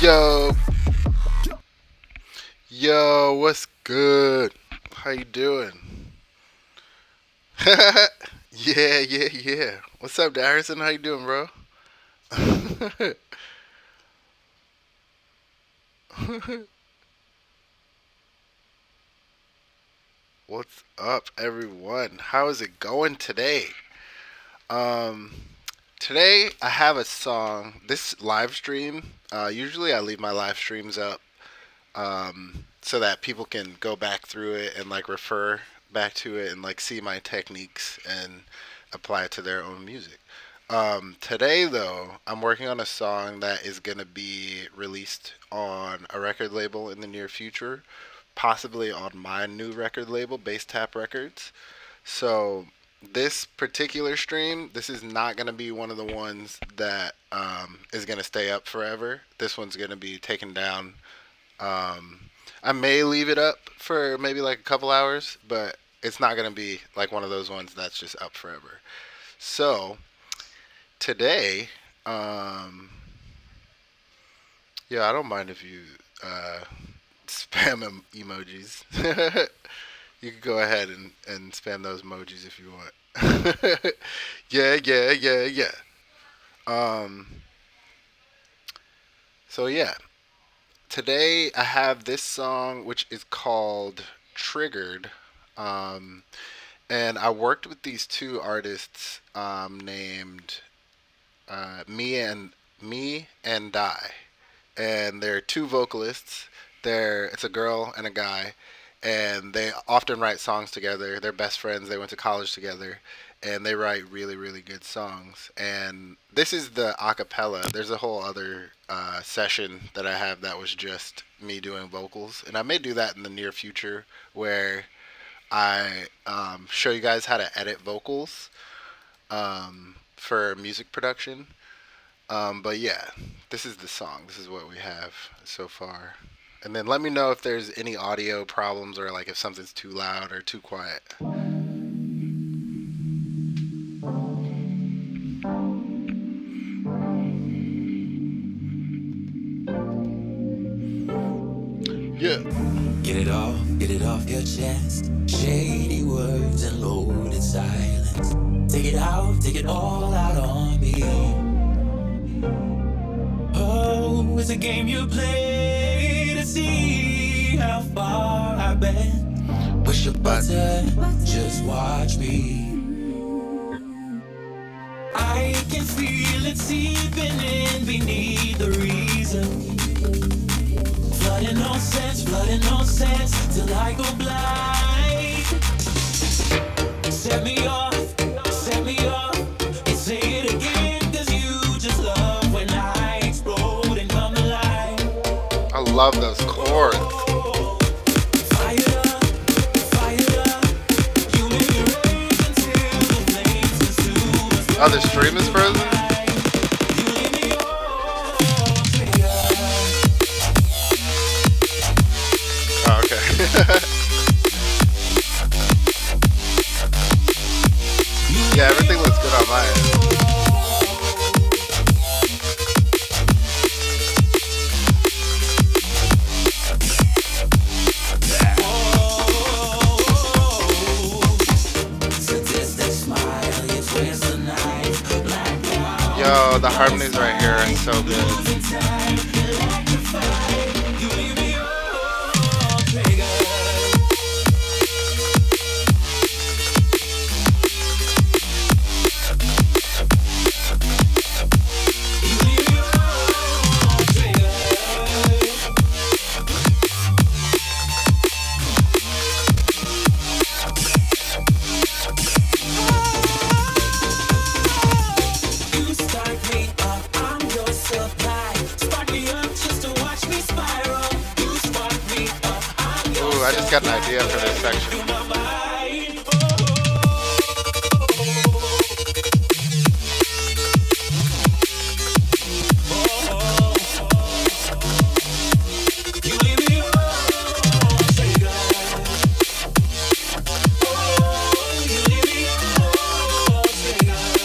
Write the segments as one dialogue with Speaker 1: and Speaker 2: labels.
Speaker 1: Yo, yo, what's good? How you doing? Yeah, yeah, yeah. What's up, Harrison? How you doing, bro? What's up, everyone? How is it going today? Um, Today I have a song. This live stream. Usually I leave my live streams up so that people can go back through it and like refer back to it and like see my techniques and apply it to their own music. Today, though, I'm working on a song that is going to be released on a record label in the near future, possibly on my new record label, Bass Tap Records. So, this particular stream, this is not going to be one of the ones that is going to stay up forever. This one's going to be taken down. um, I may leave it up for maybe like a couple hours, but it's not going to be like one of those ones that's just up forever. So today, um, yeah, I don't mind if you uh, spam emojis. You can go ahead and spam those emojis if you want. Yeah, yeah, yeah, yeah. Um, so yeah, today I have this song which is called Triggered. Um, and I worked with these two artists named Me and Die, and they're two vocalists. It's a girl and a guy, and they often write songs together. They're best friends. They went to college together, and they write really really good songs. And this is the acapella. There's a whole other session that I have that was just me doing vocals, and I may do that in the near future where I show you guys how to edit vocals for music production. But yeah, this is the song. This is what we have so far. And then let me know if there's any audio problems or like if something's too loud or too quiet. Yeah.
Speaker 2: Get it off your chest. Shady words and loaded silence. Take it all out on me. Oh, it's a game you play to see how far I've been. Push your button, just watch me. I can feel it seeping in beneath the reason. Flooding on sense, till I go blind. Set me off, and say it again, 'cause you just love when I explode and come alive.
Speaker 1: I love those chords.
Speaker 2: Fire up, you make me raise until the flames consume us.
Speaker 1: Oh, the stream is frozen?
Speaker 2: You leave me all trigger.
Speaker 1: Oh, okay. Yeah, everything looks good on my end.
Speaker 2: Sadistic smile, you twist the knife. Black cloud,
Speaker 1: Yo, the harmonies right here are so good.
Speaker 2: losing time, electrified. You leave me all triggered. You leave me all triggered. You start me up, I'm your supply. Spark me up just to watch me spiral. You spark me up, I'm your
Speaker 1: Ooh, I just got an idea for this section.
Speaker 2: supply. My mind, you leave me all triggered. Oh, you leave me all triggered.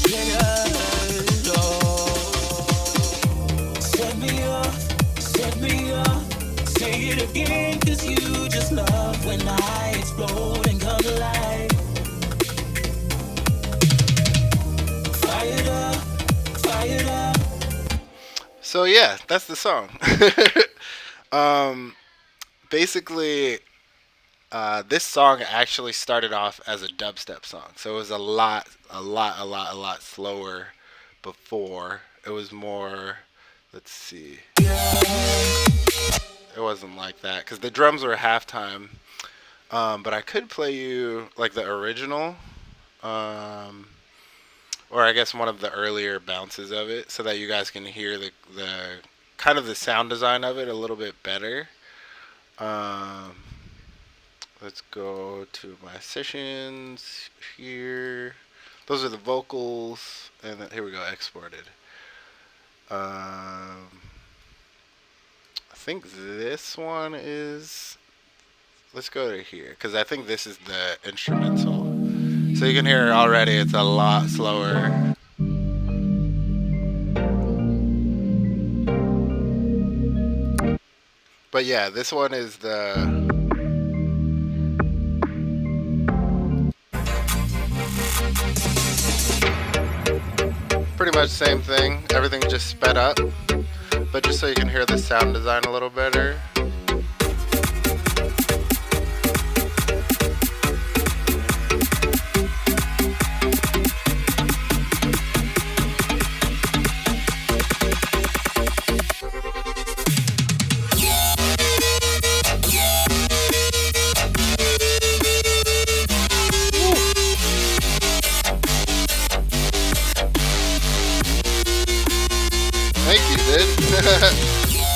Speaker 2: Triggered. Oh.
Speaker 1: So yeah, that's the song. um, basically, this song actually started off as a dubstep song, so it was a lot slower before. It was more. Let's see. It wasn't like that because the drums were halftime. But I could play you like the original, um, or I guess one of the earlier bounces of it, so that you guys can hear the kind of the sound design of it a little bit better. Um, let's go to my sessions here. Those are the vocals, and then, here we go, exported. I think this one is. Let's go to here because I think this is the instrumental. So you can hear already it's a lot slower. But yeah, this one is the pretty much same thing. Everything just sped up. But just so you can hear the sound design a little better. Thank you, dude.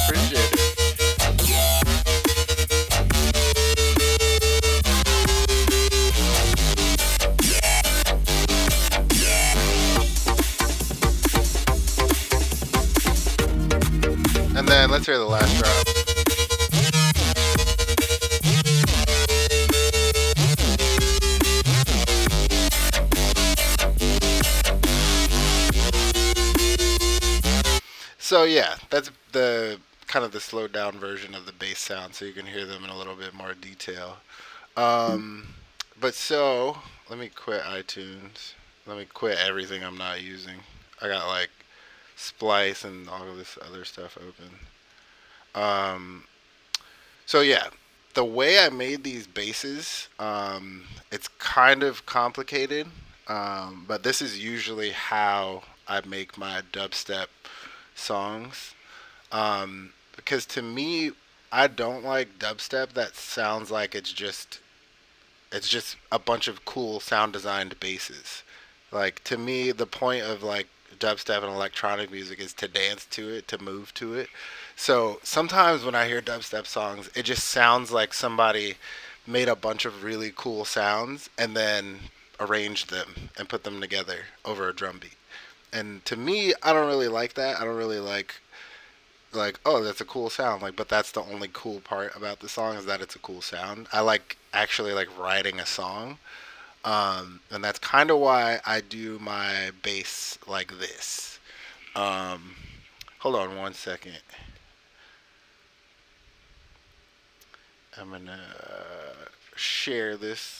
Speaker 1: Appreciate it. And then let's hear the last drop. So yeah, that's the kind of the slowed down version of the bass sound, so you can hear them in a little bit more detail. Um, but so let me quit iTunes. Let me quit everything I'm not using. I got like Splice and all of this other stuff open. Um, so yeah, the way I made these basses, it's kind of complicated, but this is usually how I make my dubstep songs. Because to me, I don't like dubstep that sounds like it's just a bunch of cool sound designed basses. Like to me, the point of like dubstep and electronic music is to dance to it, to move to it. So sometimes when I hear dubstep songs, it just sounds like somebody made a bunch of really cool sounds and then arranged them and put them together over a drum beat. And to me, I don't really like that. I don't really like oh, that's a cool sound, like, but that's the only cool part about the song is that it's a cool sound. I like actually like writing a song, and that's kind of why I do my bass like this. um, Hold on one second. I'm gonna share this.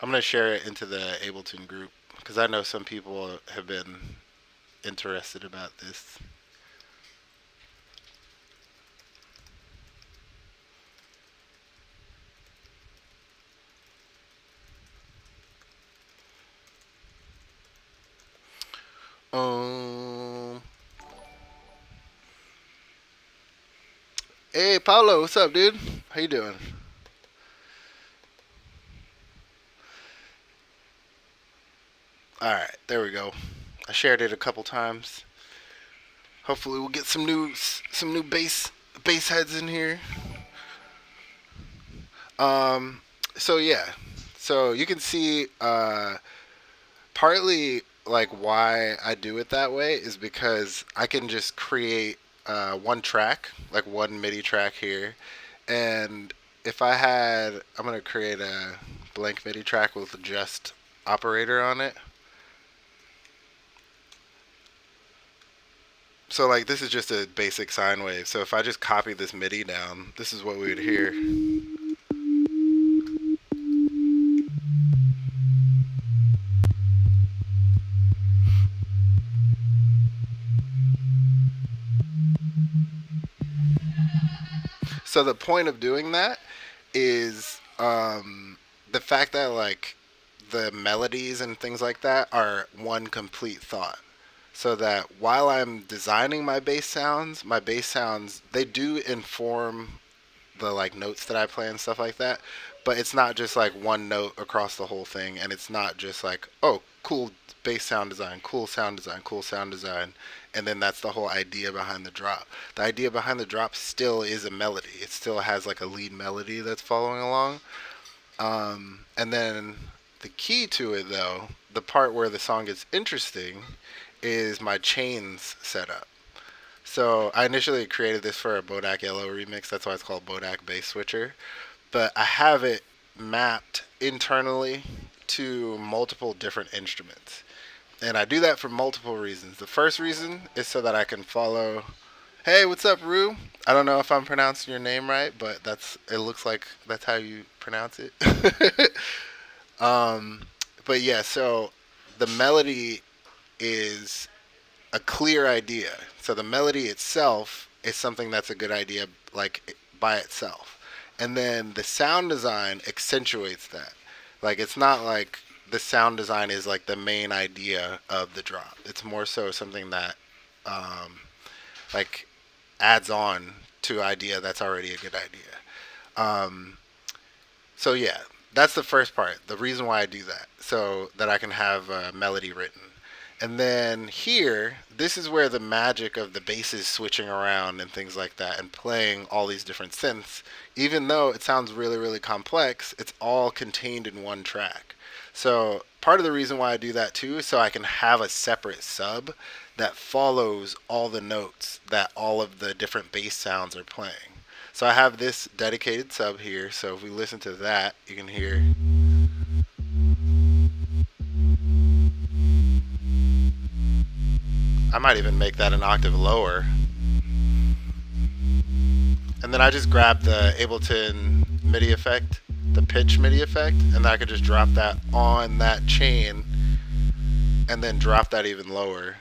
Speaker 1: I'm gonna share it into the Ableton group because I know some people have been interested about this. um Hey, Paulo, what's up, dude? How you doing? All right, there we go. I shared it a couple times. Hopefully, we'll get some new bass heads in here. Um, so yeah, so you can see partly like why I do it that way is because I can just create one track, like one MIDI track here, and if I had, I'm gonna create a blank MIDI track with just operator on it. So like this is just a basic sine wave. So if I just copy this MIDI down, this is what we would hear. So the point of doing that is the fact that like the melodies and things like that are one complete thought. So that while I'm designing my bass sounds they do inform the like notes that I play and stuff like that. But it's not just like one note across the whole thing, and it's not just like oh cool bass sound design, cool sound design, cool sound design, and then that's the whole idea behind the drop. The idea behind the drop still is a melody. It still has like a lead melody that's following along. And then the key to it though, the part where the song gets interesting, is my chains setup. So I initially created this for a Bodak Yellow remix. That's why it's called Bodak Bass Switcher. But I have it mapped internally to multiple different instruments. And I do that for multiple reasons. The first reason is so that I can follow. Hey, what's up, Rue? I don't know if I'm pronouncing your name right, but that's it looks like that's how you pronounce it. um, but yeah, so the melody is a clear idea. So the melody itself is something that's a good idea, like by itself. And then the sound design accentuates that. Like it's not like the sound design is like the main idea of the drop. It's more so something that like adds on to idea that's already a good idea. Um, so yeah, that's the first part. The reason why I do that, so that I can have a melody written. And then here, this is where the magic of the basses switching around and things like that and playing all these different synths, even though it sounds really, really complex, it's all contained in one track. So part of the reason why I do that too is so I can have a separate sub that follows all the notes that all of the different bass sounds are playing. So I have this dedicated sub here, so if we listen to that, you can hear. I might even make that an octave lower. And then I just grab the Ableton MIDI effect, the pitch MIDI effect, and then I could just drop that on that chain and then drop that even lower.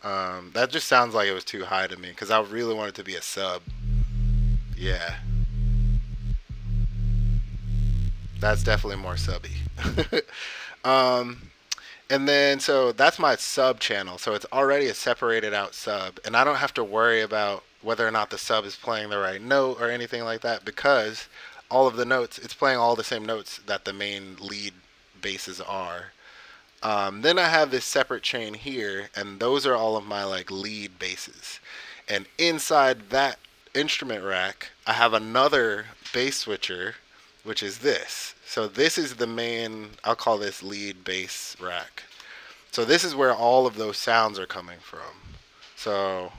Speaker 1: That just sounds like it was too high to me because I really want it to be a sub. Yeah. That's definitely more subby. And then, so that's my sub channel. So it's already a separated out sub. And I don't have to worry about whether or not the sub is playing the right note or anything like that because all of the notes, it's playing all the same notes that the main lead basses are. Then I have this separate chain here, and those are all of my like lead basses. And inside that instrument rack, I have another bass switcher, which is this. So this is the main, I'll call this lead bass rack. So this is where all of those sounds are coming from. So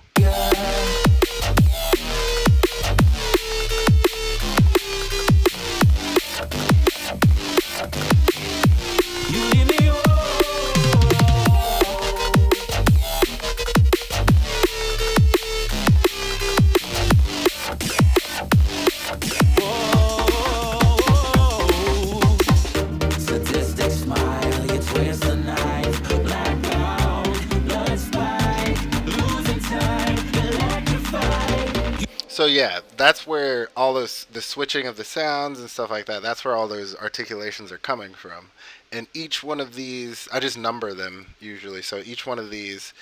Speaker 1: So yeah, that's where all those the switching of the sounds and stuff like that. That's where all those articulations are coming from. And each one of these, I just number them usually. So each one of these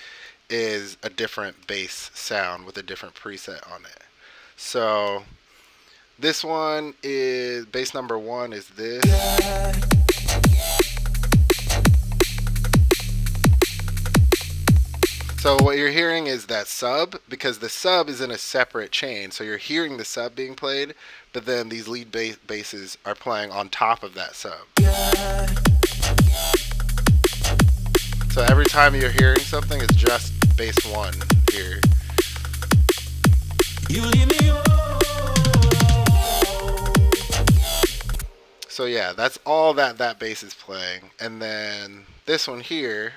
Speaker 1: is a different bass sound with a different preset on it. So this one is bass number 1 is this. So what you're hearing is that sub, because the sub is in a separate chain. So you're hearing the sub being played, but then these lead basses are playing on top of that sub. So every time you're hearing something, it's just bass 1 here. So yeah, that's all that bass is playing. And then this one here.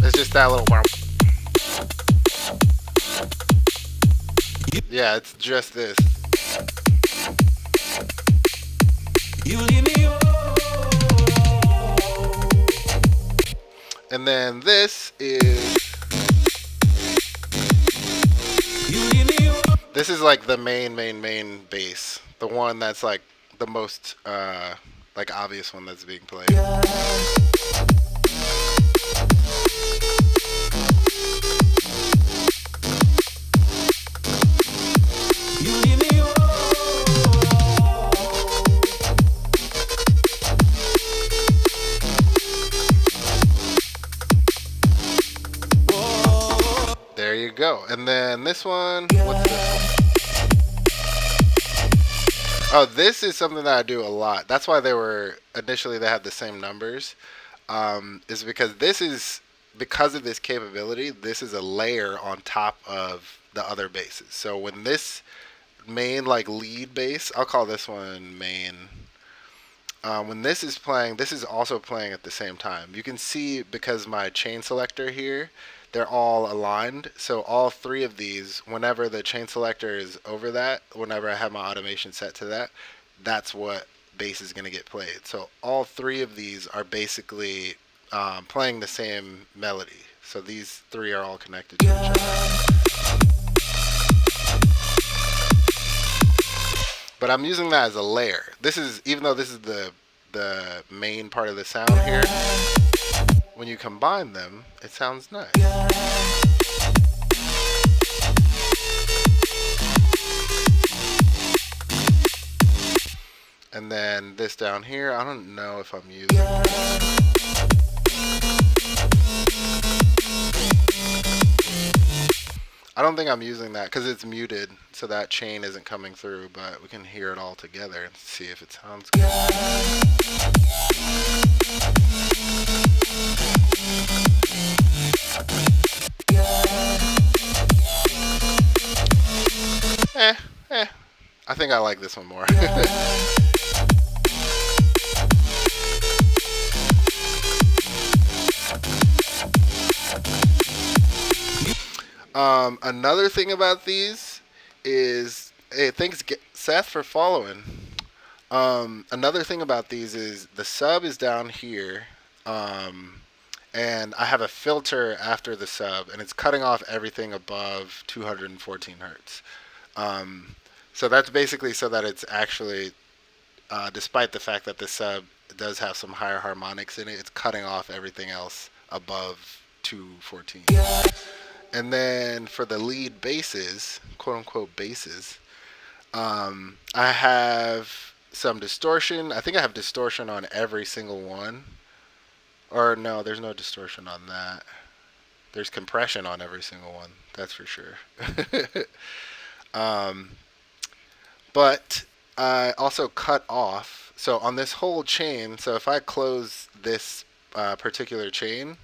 Speaker 1: It's just that little wow. Yeah, it's just this. And then this is This is like the main bass, the one that's like the most like obvious one that's being played.
Speaker 2: You leave me
Speaker 1: There you go. And then this one, what's this one? Oh, this is something that I do a lot. That's why they were initially they had the same numbers. Is because this is because of this capability. This is a layer on top of the other basses. So when this main like lead bass, I'll call this one main. When this is playing, this is also playing at the same time. You can see because my chain selector here, they're all aligned. So all three of these, whenever the chain selector is over that, whenever I have my automation set to that, that's what bass is going to get played. So all three of these are basically playing the same melody. So these three are all connected to each other. But I'm using that as a layer. This is even though this is the main part of the sound here. When you combine them, it sounds nice. And then this down here, I don't know if I'm using. I don't think I'm using that because it's muted, so that chain isn't coming through, but we can hear it all together and see if it sounds good. Eh, eh. I think I like this one more. Another thing about these is, hey, thanks Seth for following. Another thing about these is the sub is down here, um, and I have a filter after the sub, and it's cutting off everything above 214 hertz. Um, so that's basically so that it's actually, despite the fact that the sub does have some higher harmonics in it, it's cutting off everything else above 214. And then for the lead basses, quote unquote basses, I have some distortion. I think I have distortion on every single one. Or no, there's no distortion on that. There's compression on every single one. That's for sure. um, but I also cut off. So on this whole chain, so if I close this particular chain,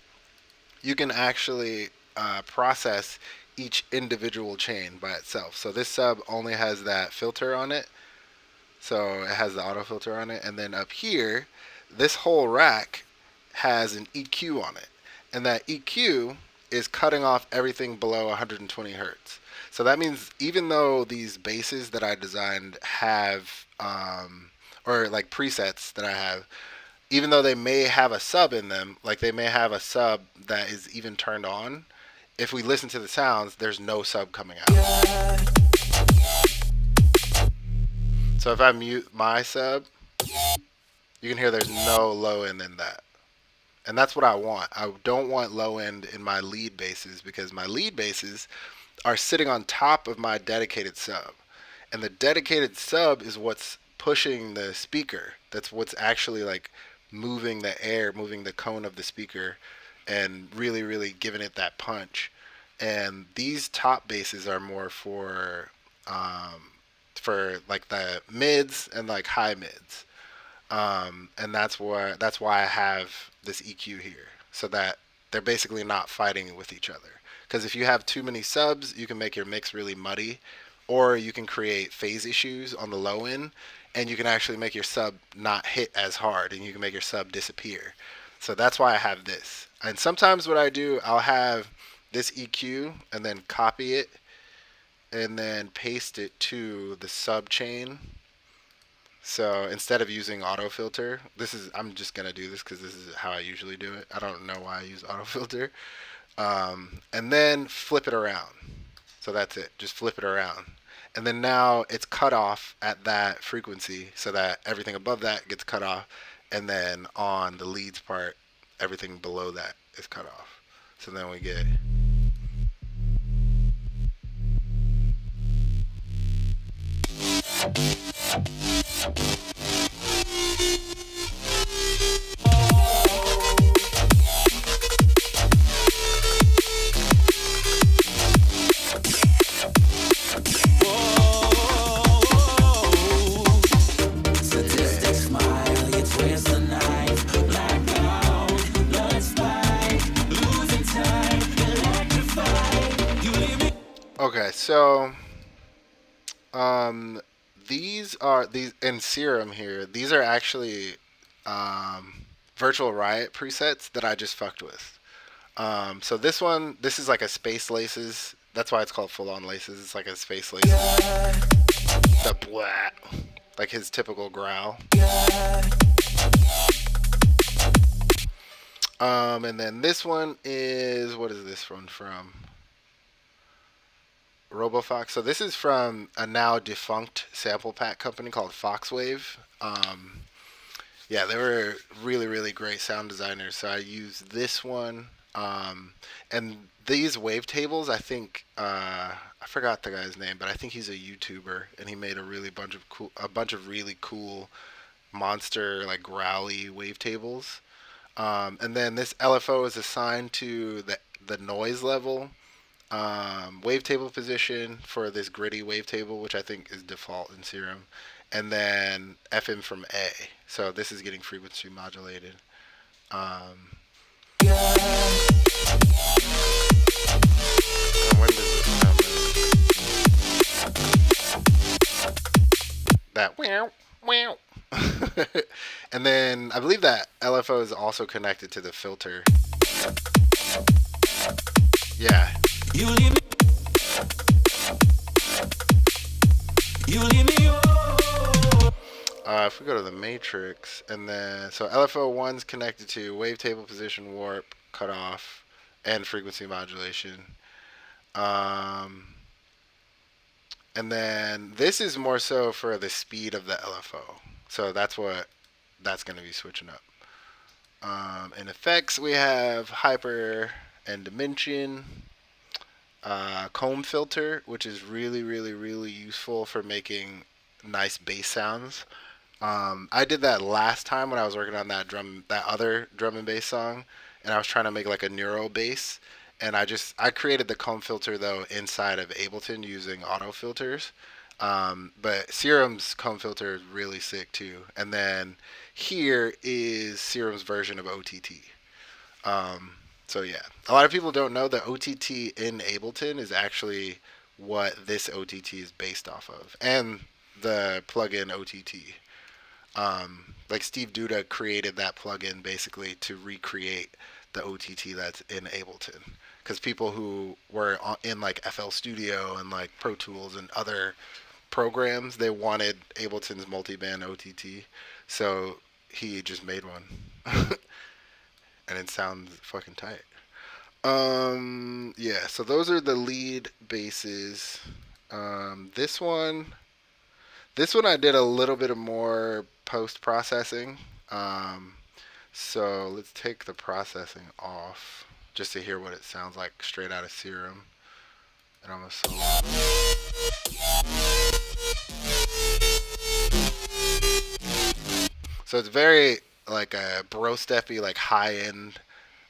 Speaker 1: you can actually process each individual chain by itself. So this sub only has that filter on it. So it has the auto filter on it. And then up here, this whole rack has an EQ on it. And that EQ is cutting off everything below 120 hertz. So that means even though these basses that I designed have, or like presets that I have, even though they may have a sub in them, like they may have a sub that is even turned on, if we listen to the sounds, there's no sub coming out. So if I mute my sub, you can hear there's no low end in that. And that's what I want. I don't want low end in my lead basses because my lead basses are sitting on top of my dedicated sub. And the dedicated sub is what's pushing the speaker. That's what's actually like moving the air, moving the cone of the speaker and really giving it that punch. And these top basses are more for like the mids and like high mids. And that's why I have this EQ here, so that they're basically not fighting with each other. Because if you have too many subs, you can make your mix really muddy, or you can create phase issues on the low end, and you can actually make your sub not hit as hard, and you can make your sub disappear. So that's why I have this. And sometimes what I do, I'll have this EQ and then copy it and then paste it to the sub chain. So instead of using autofilter, I'm just gonna do this because this is how I usually do it. I don't know why I use autofilter. And then flip it around. So that's it. Just flip it around. and then now it's cut off at that frequency so that everything above that gets cut off, and then on the leads part, everything below that is cut off. So then we get.
Speaker 2: Sadistic smile, you twist the knife. Blackout, blood spike, losing time, electrified. You leave me.
Speaker 1: Okay, so um, these in Serum here. These are actually virtual riot presets that I just fucked with. So this one, this is like a space laces. That's why it's called full on laces. It's like a space laces. The blah, like his typical growl. And then this one is, what is this one from? RoboFox. So this is from a now defunct sample pack company called Foxwave. Yeah, they were really, really great sound designers. So I used this one. And these wavetables, I think I forgot the guy's name, but I think he's a YouTuber, and he made a bunch of really cool monster like growly wavetables. And then this LFO is assigned to the noise level, wavetable position for this gritty wavetable, which I think is default in Serum, and then FM from A. So this is getting frequency modulated. Um, when does this happen? That wow wow. And then I believe that LFO is also connected to the filter. Yeah.
Speaker 2: You leave me. You leave me.
Speaker 1: If we go to the matrix, and then so LFO one's connected to wavetable position, warp, cutoff, and frequency modulation. Um, and then this is more so for the speed of the LFO. So that's going to be switching up. In effects, we have hyper and dimension, comb filter, which is really, really, really useful for making nice bass sounds. I did that last time when I was working on that other drum and bass song, and I was trying to make like a neuro bass, and I created the comb filter though inside of Ableton using auto filters. But Serum's comb filter is really sick too. And then here is Serum's version of OTT. Um, so yeah, a lot of people don't know that OTT in Ableton is actually what this OTT is based off of, and the plugin OTT. Like Steve Duda created that plugin basically to recreate the OTT that's in Ableton. Because people who were in like FL Studio and like Pro Tools and other programs, they wanted Ableton's multi-band OTT, so he just made one, and it sounds fucking tight. Yeah. So those are the lead basses. This one, I did a little bit of more post processing. Um, so let's take the processing off just to hear what it sounds like straight out of Serum. And I'm gonna solo. So it's very like a bro steppy, like high end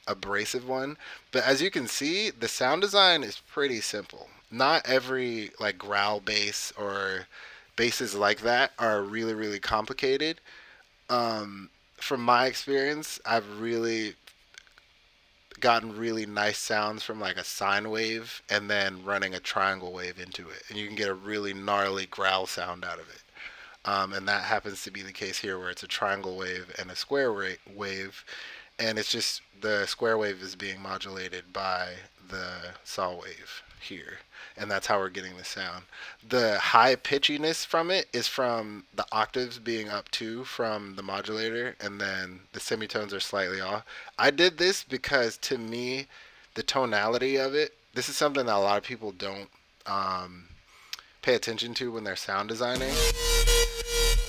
Speaker 1: abrasive one. But as you can see, the sound design is pretty simple. Not every like growl bass or basses like that are really, really complicated. From my experience, I've really gotten really nice sounds from like a sine wave and then running a triangle wave into it, and you can get a really gnarly growl sound out of it. And that happens to be the case here, where it's a triangle wave and a square wave, and it's just the square wave is being modulated by the saw wave here, and that's how we're getting the sound. The high pitchiness from it is from the octaves being up two from the modulator, and then the semitones are slightly off. I did this because to me, the tonality of it, this is something that a lot of people don't pay attention to when they're sound designing.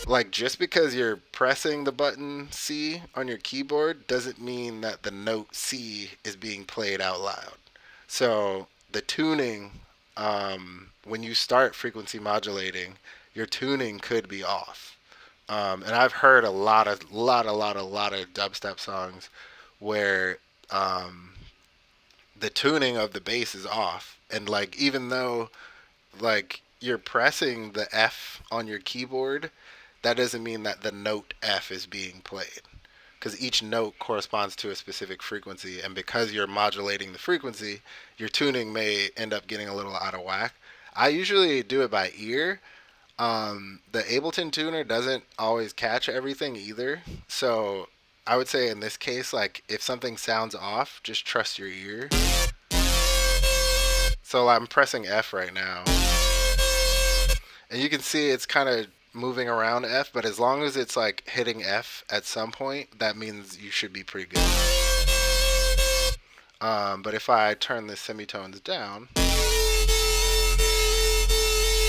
Speaker 1: Like, just because you're pressing the button C on your keyboard doesn't mean that the note C is being played out loud. So the tuning, when you start frequency modulating, your tuning could be off. And I've heard a lot of dubstep songs where the tuning of the bass is off, and like even though like you're pressing the F on your keyboard, that doesn't mean that the note F is being played, because each note corresponds to a specific frequency, and because you're modulating the frequency, your tuning may end up getting a little out of whack. I usually do it by ear. The Ableton tuner doesn't always catch everything either, so I would say in this case, like if something sounds off, just trust your ear. So I'm pressing F right now, and you can see it's kind of moving around F, but as long as it's like hitting F at some point, that means you should be pretty good. But if I turn the semitones down,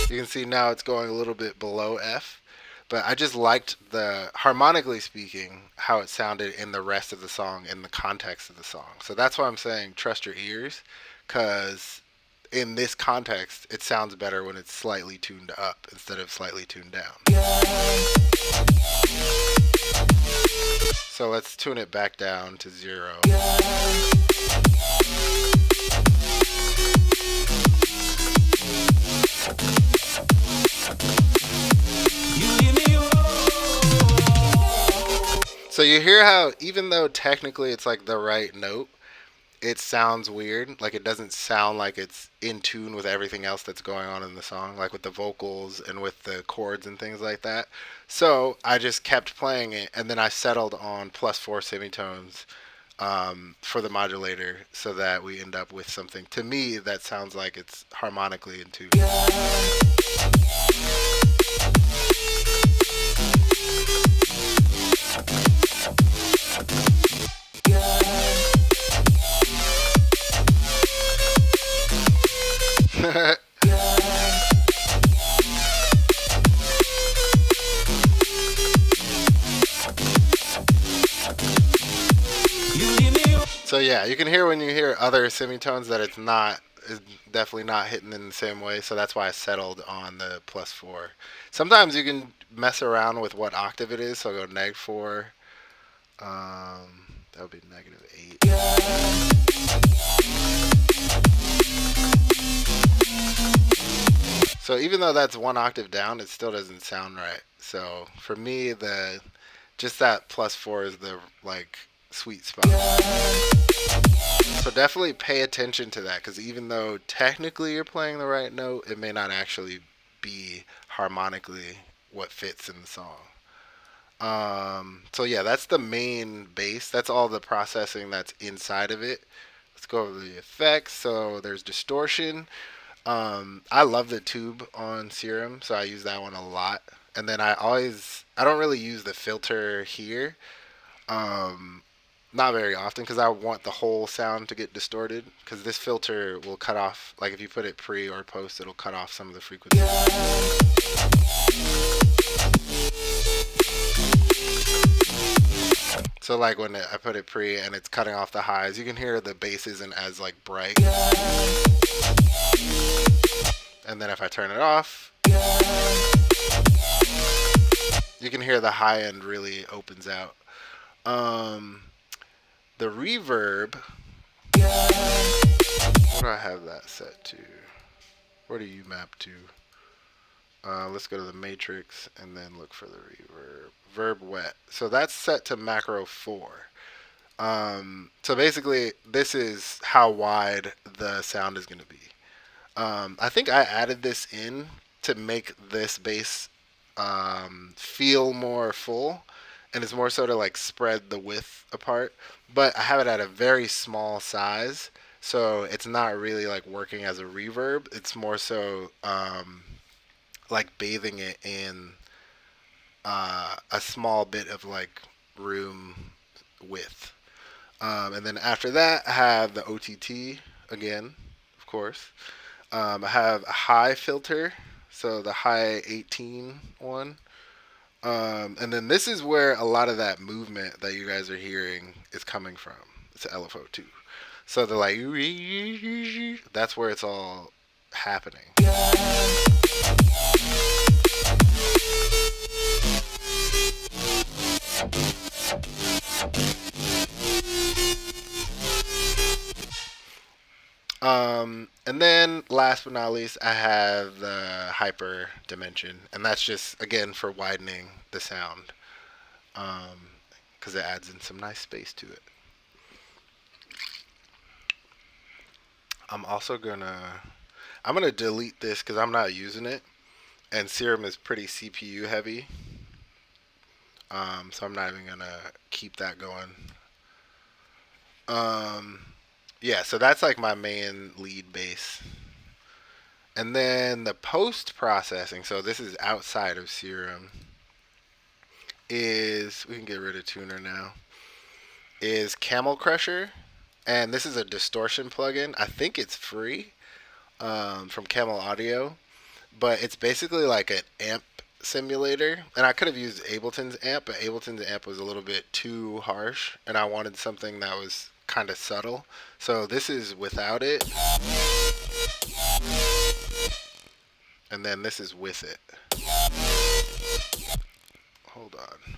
Speaker 1: you can see now it's going a little bit below F. But I just liked the, harmonically speaking, how it sounded in the rest of the song, in the context of the song. So that's why I'm saying trust your ears, because in this context, it sounds better when it's slightly tuned up instead of slightly tuned down. So let's tune it back down to 0. So you hear how even though technically it's like the right note, it sounds weird. Like it doesn't sound like it's in tune with everything else that's going on in the song, like with the vocals and with the chords and things like that. So I just kept playing it, and then I settled on +4 semitones for the modulator, so that we end up with something to me that sounds like it's harmonically in tune. So yeah, you can hear when you hear other semitones that it's not, is definitely not hitting in the same way. So that's why I settled on the +4. Sometimes you can mess around with what octave it is. So I'll go -4. That would be -8. So even though that's one octave down, it still doesn't sound right. So for me, the just that +4 is the like sweet spot. So definitely pay attention to that, because even though technically you're playing the right note, it may not actually be harmonically what fits in the song. So yeah, that's the main bass. That's all the processing that's inside of it. Let's go over the effects. So there's distortion. I love the tube on Serum, so I use that one a lot. And then I don't really use the filter here. Not very often, because I want the whole sound to get distorted, because this filter will cut off, like if you put it pre or post, it'll cut off some of the frequency. So like when I put it pre and it's cutting off the highs, you can hear the bass isn't as like bright. And then if I turn it off, you can hear the high end really opens out. The reverb, what do I have that set to? Where do you map to? Let's go to the matrix and then look for the reverb. Verb wet. So that's set to macro 4. So basically, this is how wide the sound is going to be. I think I added this in to make this bass feel more full, and it's more so to like spread the width apart. But I have it at a very small size, so it's not really like working as a reverb. It's more so like bathing it in a small bit of like room width. And then after that, I have the OTT again, of course. I have a high filter So the high 18 one. And then this is where a lot of that movement that you guys are hearing is coming from. It's an LFO too. So they're like, that's where it's all happening. And then last but not least, I have the hyper dimension, and that's just again for widening the sound, because it adds in some nice space to it. I'm also gonna delete this because I'm not using it, and Serum is pretty CPU heavy, so I'm not even gonna keep that going. Um, yeah, so that's like my main lead bass. And then the post processing, so this is outside of Serum, is we can get rid of tuner now. Is Camel Crusher, and this is a distortion plugin. I think it's free from Camel Audio, but it's basically like an amp simulator. And I could have used Ableton's amp, but Ableton's amp was a little bit too harsh, and I wanted something that was kind of subtle. So this is without it, and then this is with it. Hold on.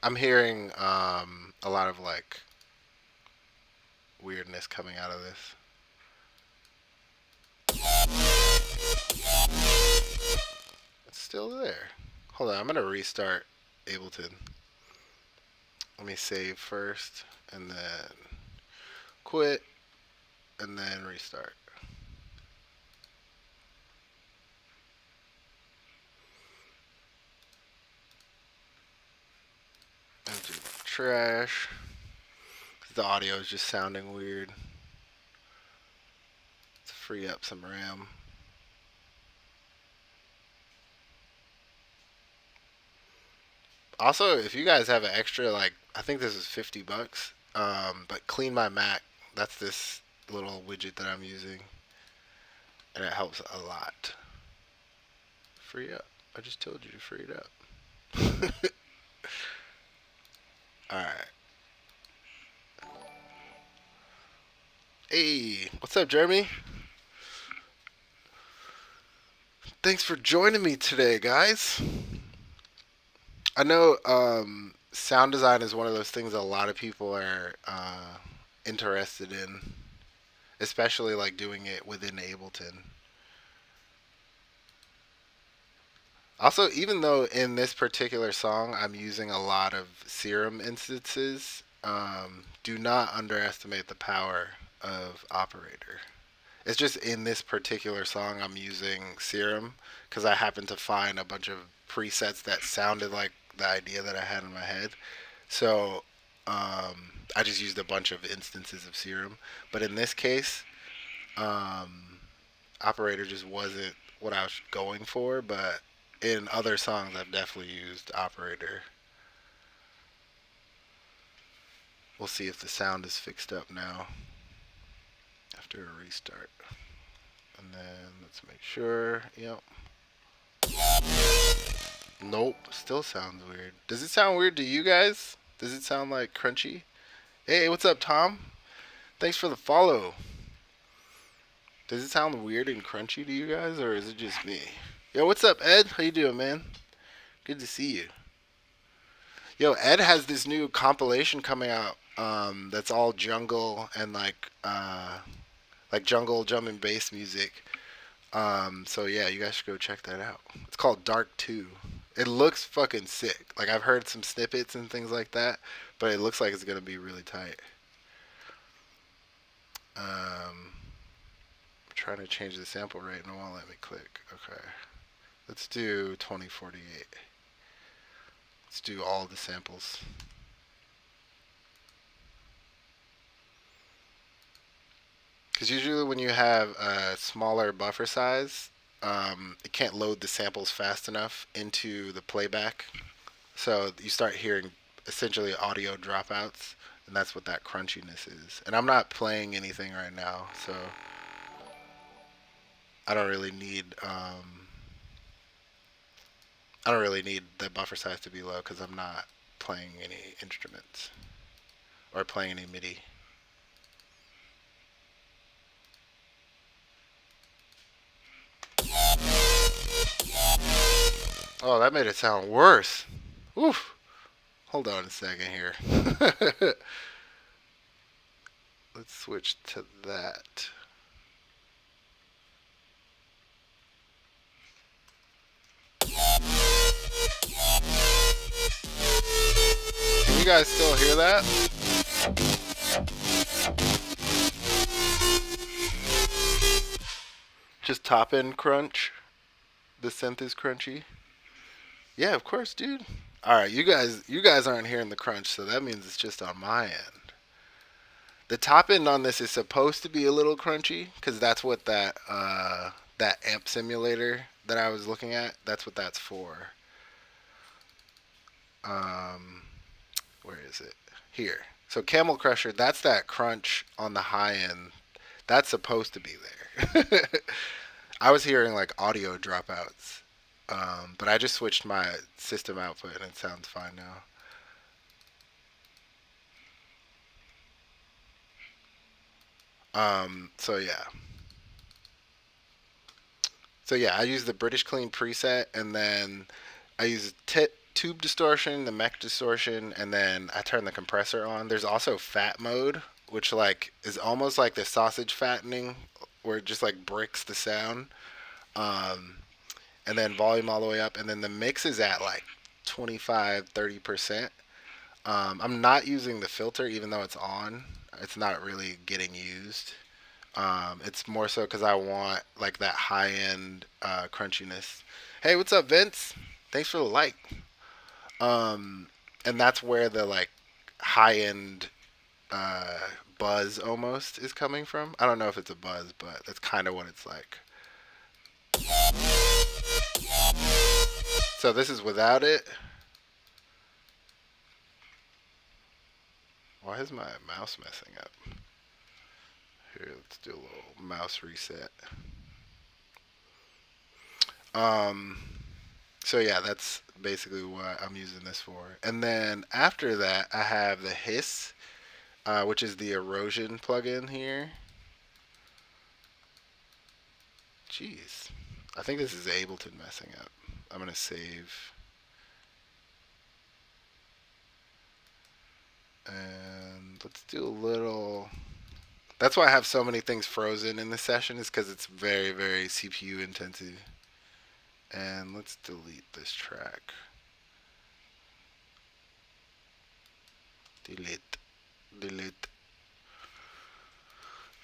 Speaker 1: I'm hearing a lot of like weirdness coming out of this. It's still there. Hold on, I'm gonna restart Ableton. Let me save first, and then quit, and then restart. Empty trash. The audio is just sounding weird. Let's free up some RAM. Also, if you guys have an extra, like, I think this is $50, but Clean My Mac, that's this little widget that I'm using, and it helps a lot. Free up. I just told you to free it up. Alright. Hey, what's up, Jeremy? Thanks for joining me today, guys. I know sound design is one of those things that a lot of people are interested in, especially like doing it within Ableton. Also, even though in this particular song I'm using a lot of Serum instances, do not underestimate the power of Operator. It's just in this particular song I'm using Serum because I happened to find a bunch of presets that sounded like the idea that I had in my head. So I just used a bunch of instances of Serum. But in this case, um, Operator just wasn't what I was going for. But in other songs, I've definitely used Operator. We'll see if the sound is fixed up now after a restart. And then let's make sure. Yep. Nope. Still sounds weird. Does it sound weird to you guys? Does it sound like crunchy? Hey, what's up, Tom? Thanks for the follow. Does it sound weird and crunchy to you guys, or is it just me? Yo, what's up, Ed? How you doing, man? Good to see you. Yo, Ed has this new compilation coming out. That's all jungle and like jungle drum and bass music. So yeah, you guys should go check that out. It's called Dark 2. It looks fucking sick. Like I've heard some snippets and things like that, but it looks like it's gonna be really tight. I'm trying to change the sample rate and it won't let me click. Okay. Let's do 2048. Let's do all the samples. Because usually when you have a smaller buffer size, it can't load the samples fast enough into the playback. So you start hearing essentially audio dropouts and that's what that crunchiness is. And I'm not playing anything right now, so I don't really need I don't really need the buffer size to be low because I'm not playing any instruments or playing any MIDI. Oh, that made it sound worse. Oof. Hold on a second here. Let's switch to that. Can you guys still hear that? Just top end crunch. The synth is crunchy. Yeah, of course, dude. All right, you guys aren't hearing the crunch, so that means it's just on my end. The top end on this is supposed to be a little crunchy because that's what that amp simulator that I was looking at. That's what that's for. Um, where is it? Here. So Camel Crusher, that's that crunch on the high end. That's supposed to be there. I was hearing like audio dropouts, but I just switched my system output and it sounds fine now. So yeah, I use the British Clean preset, and then I use tube distortion, the mech distortion, and then I turn the compressor on. There's also fat mode, which like is almost like the sausage fattening, where it just like bricks the sound. Um, and then volume all the way up, and then the mix is at like 25-30%. I'm not using the filter, even though it's on. It's not really getting used. It's more so because I want like that high end crunchiness. Hey, what's up, Vince? Thanks for the like. Um, and that's where the like high end uh, buzz almost is coming from. I don't know if it's a buzz, but that's kind of what it's like. So this is without it. Why is my mouse messing up? Here, let's do a little mouse reset. Um, so yeah, that's basically what I'm using this for. And then after that, I have the hiss, which is the erosion plugin here. Jeez, I think this is Ableton messing up. I'm gonna save, and let's do a little. That's why I have so many things frozen in this session, is because it's very, very CPU intensive. And let's delete this track. Delete. Delete.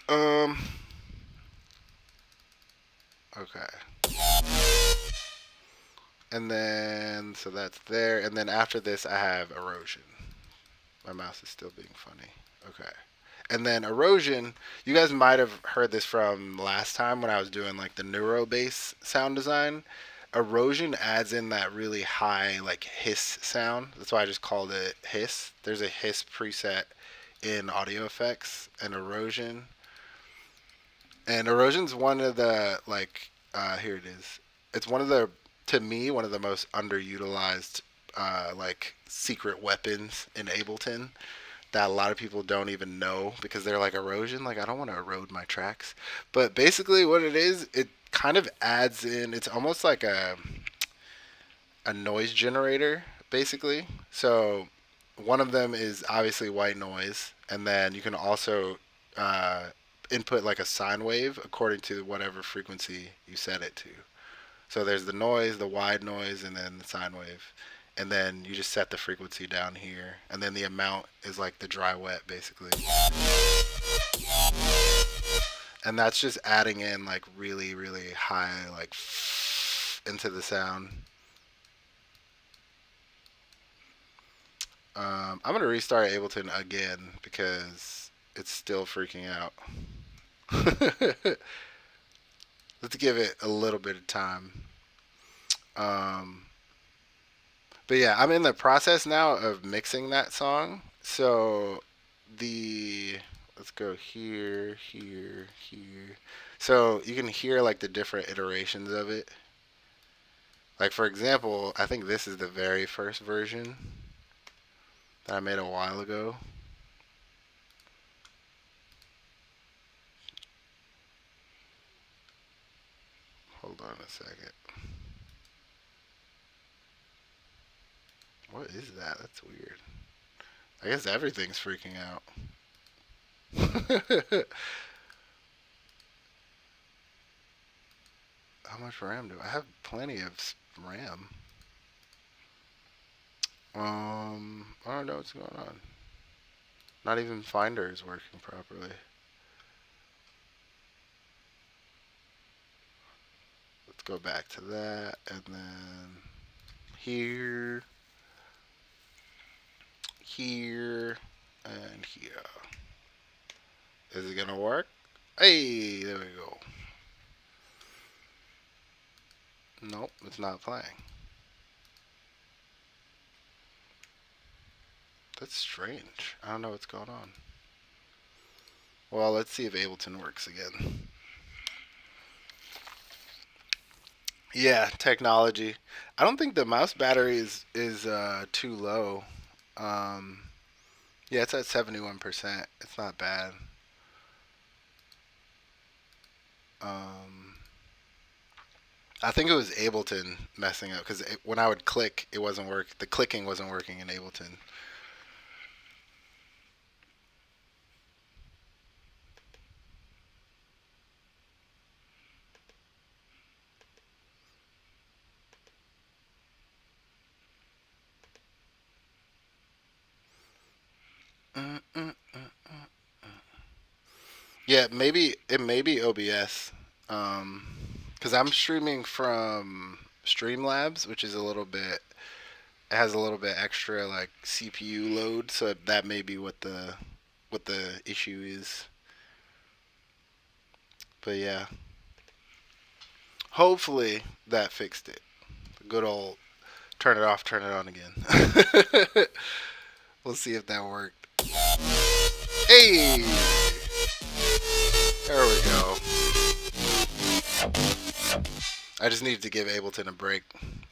Speaker 1: Um. Okay. And then, so that's there. And then after this, I have erosion. My mouse is still being funny. Okay. And then erosion, you guys might have heard this from last time when I was doing like the neuro bass sound design. Erosion adds in that really high like hiss sound. That's why I just called it hiss. There's a hiss preset in audio effects and erosion. And erosion's one of the like here it is. It's one of the, to me, one of the most underutilized like secret weapons in Ableton that a lot of people don't even know because they're like erosion. Like I don't want to erode my tracks, but basically what it is, it kind of adds in. It's almost like a noise generator, basically. So one of them is obviously white noise, and then you can also uh, input like a sine wave according to whatever frequency you set it to. So there's the noise, the wide noise, and then the sine wave. And then you just set the frequency down here. And then the amount is like the dry wet, basically. And that's just adding in like really, really high, like into the sound. I'm going to restart Ableton again because it's still freaking out. Let's give it a little bit of time. Um, but yeah, I'm in the process now of mixing that song. So the let's go here, here, here. So you can hear like the different iterations of it. Like for example, I think this is the very first version that I made a while ago. Hold on a second. What is that? That's weird. I guess everything's freaking out. How much RAM do I have? Plenty of RAM. I don't know what's going on. Not even Finder is working properly. Let's go back to that, and then here, here, and here. Is it gonna work? Hey, there we go. Nope, it's not playing. That's strange. I don't know what's going on. Well, let's see if Ableton works again. Yeah, technology. I don't think the mouse battery is too low. Um, yeah, it's at 71%. It's not bad. Um, I think it was Ableton messing up because when I would click, it wasn't work. The clicking wasn't working in Ableton. Mm, mm, mm. Yeah, maybe it may be OBS. Um, because I'm streaming from Streamlabs, which is a little bit it has a little bit extra like CPU load, so that may be what the issue is. But yeah, hopefully that fixed it. Good old turn it off, turn it on again. We'll see if that worked. Hey, there we go. I just needed to give Ableton a break.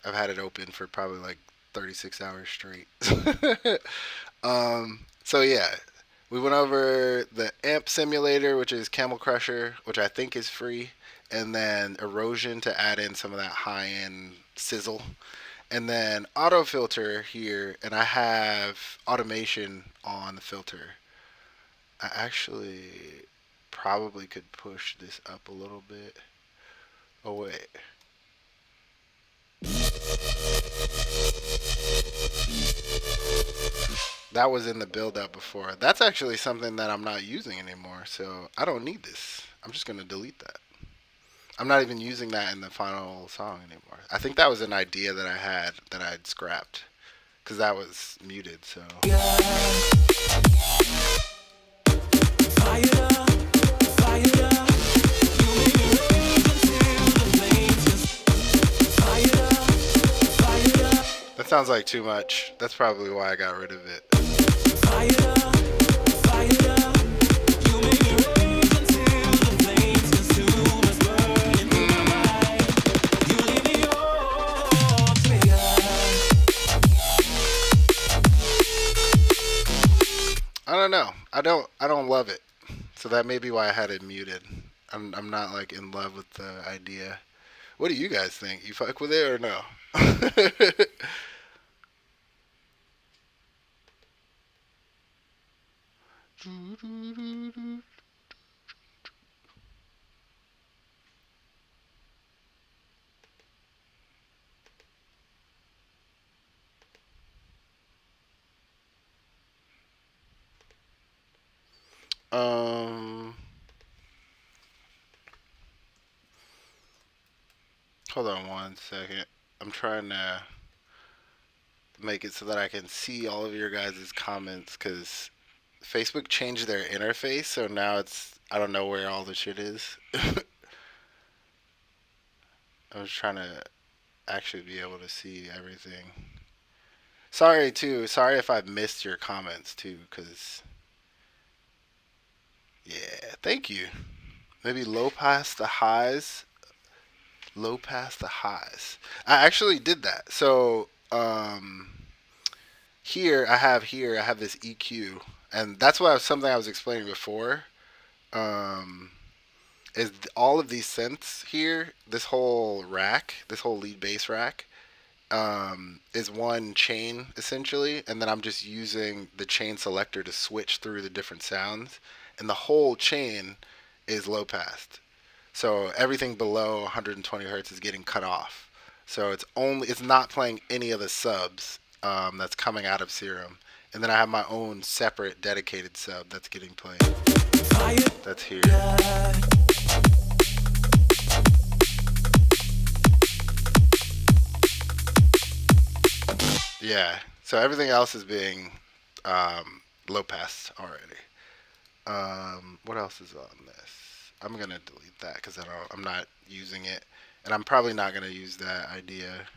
Speaker 1: I've had it open for probably like 36 hours straight. So yeah, we went over the amp simulator, which is Camel Crusher, which I think is free, and then erosion to add in some of that high end sizzle, and then auto filter here, and I have automation on the filter. I actually probably could push this up a little bit. Oh wait. That was in the build up before. That's actually something that I'm not using anymore, so I don't need this. I'm just gonna delete that. I'm not even using that in the final song anymore. I think that was an idea that I had that I'd scrapped because that was muted. So that sounds like too much. That's probably why I got rid of it. I don't know. I don't love it. So that may be why I had it muted. I'm not like in love with the idea. What do you guys think? You fuck with it or no? um, hold on one second. I'm trying to make it so that I can see all of your guys' comments because Facebook changed their interface, so now it's I don't know where all the shit is. I was trying to actually be able to see everything. Sorry too. Sorry if I missed your comments too, because Yeah, thank you. Maybe low pass the highs. Low pass the highs. I actually did that. So here I have this EQ, and that's why something I was explaining before. Um, is all of these synths here, this whole rack, this whole lead bass rack, is one chain essentially, and then I'm just using the chain selector to switch through the different sounds, and the whole chain is low passed. So everything below 120 hertz is getting cut off. So it's not playing any of the subs that's coming out of Serum, and then I have my own separate dedicated sub that's getting played. That's here. Yeah. So everything else is being low pass already. What else is on this? I'm gonna delete that because I'm not using it, and I'm probably not gonna use that idea.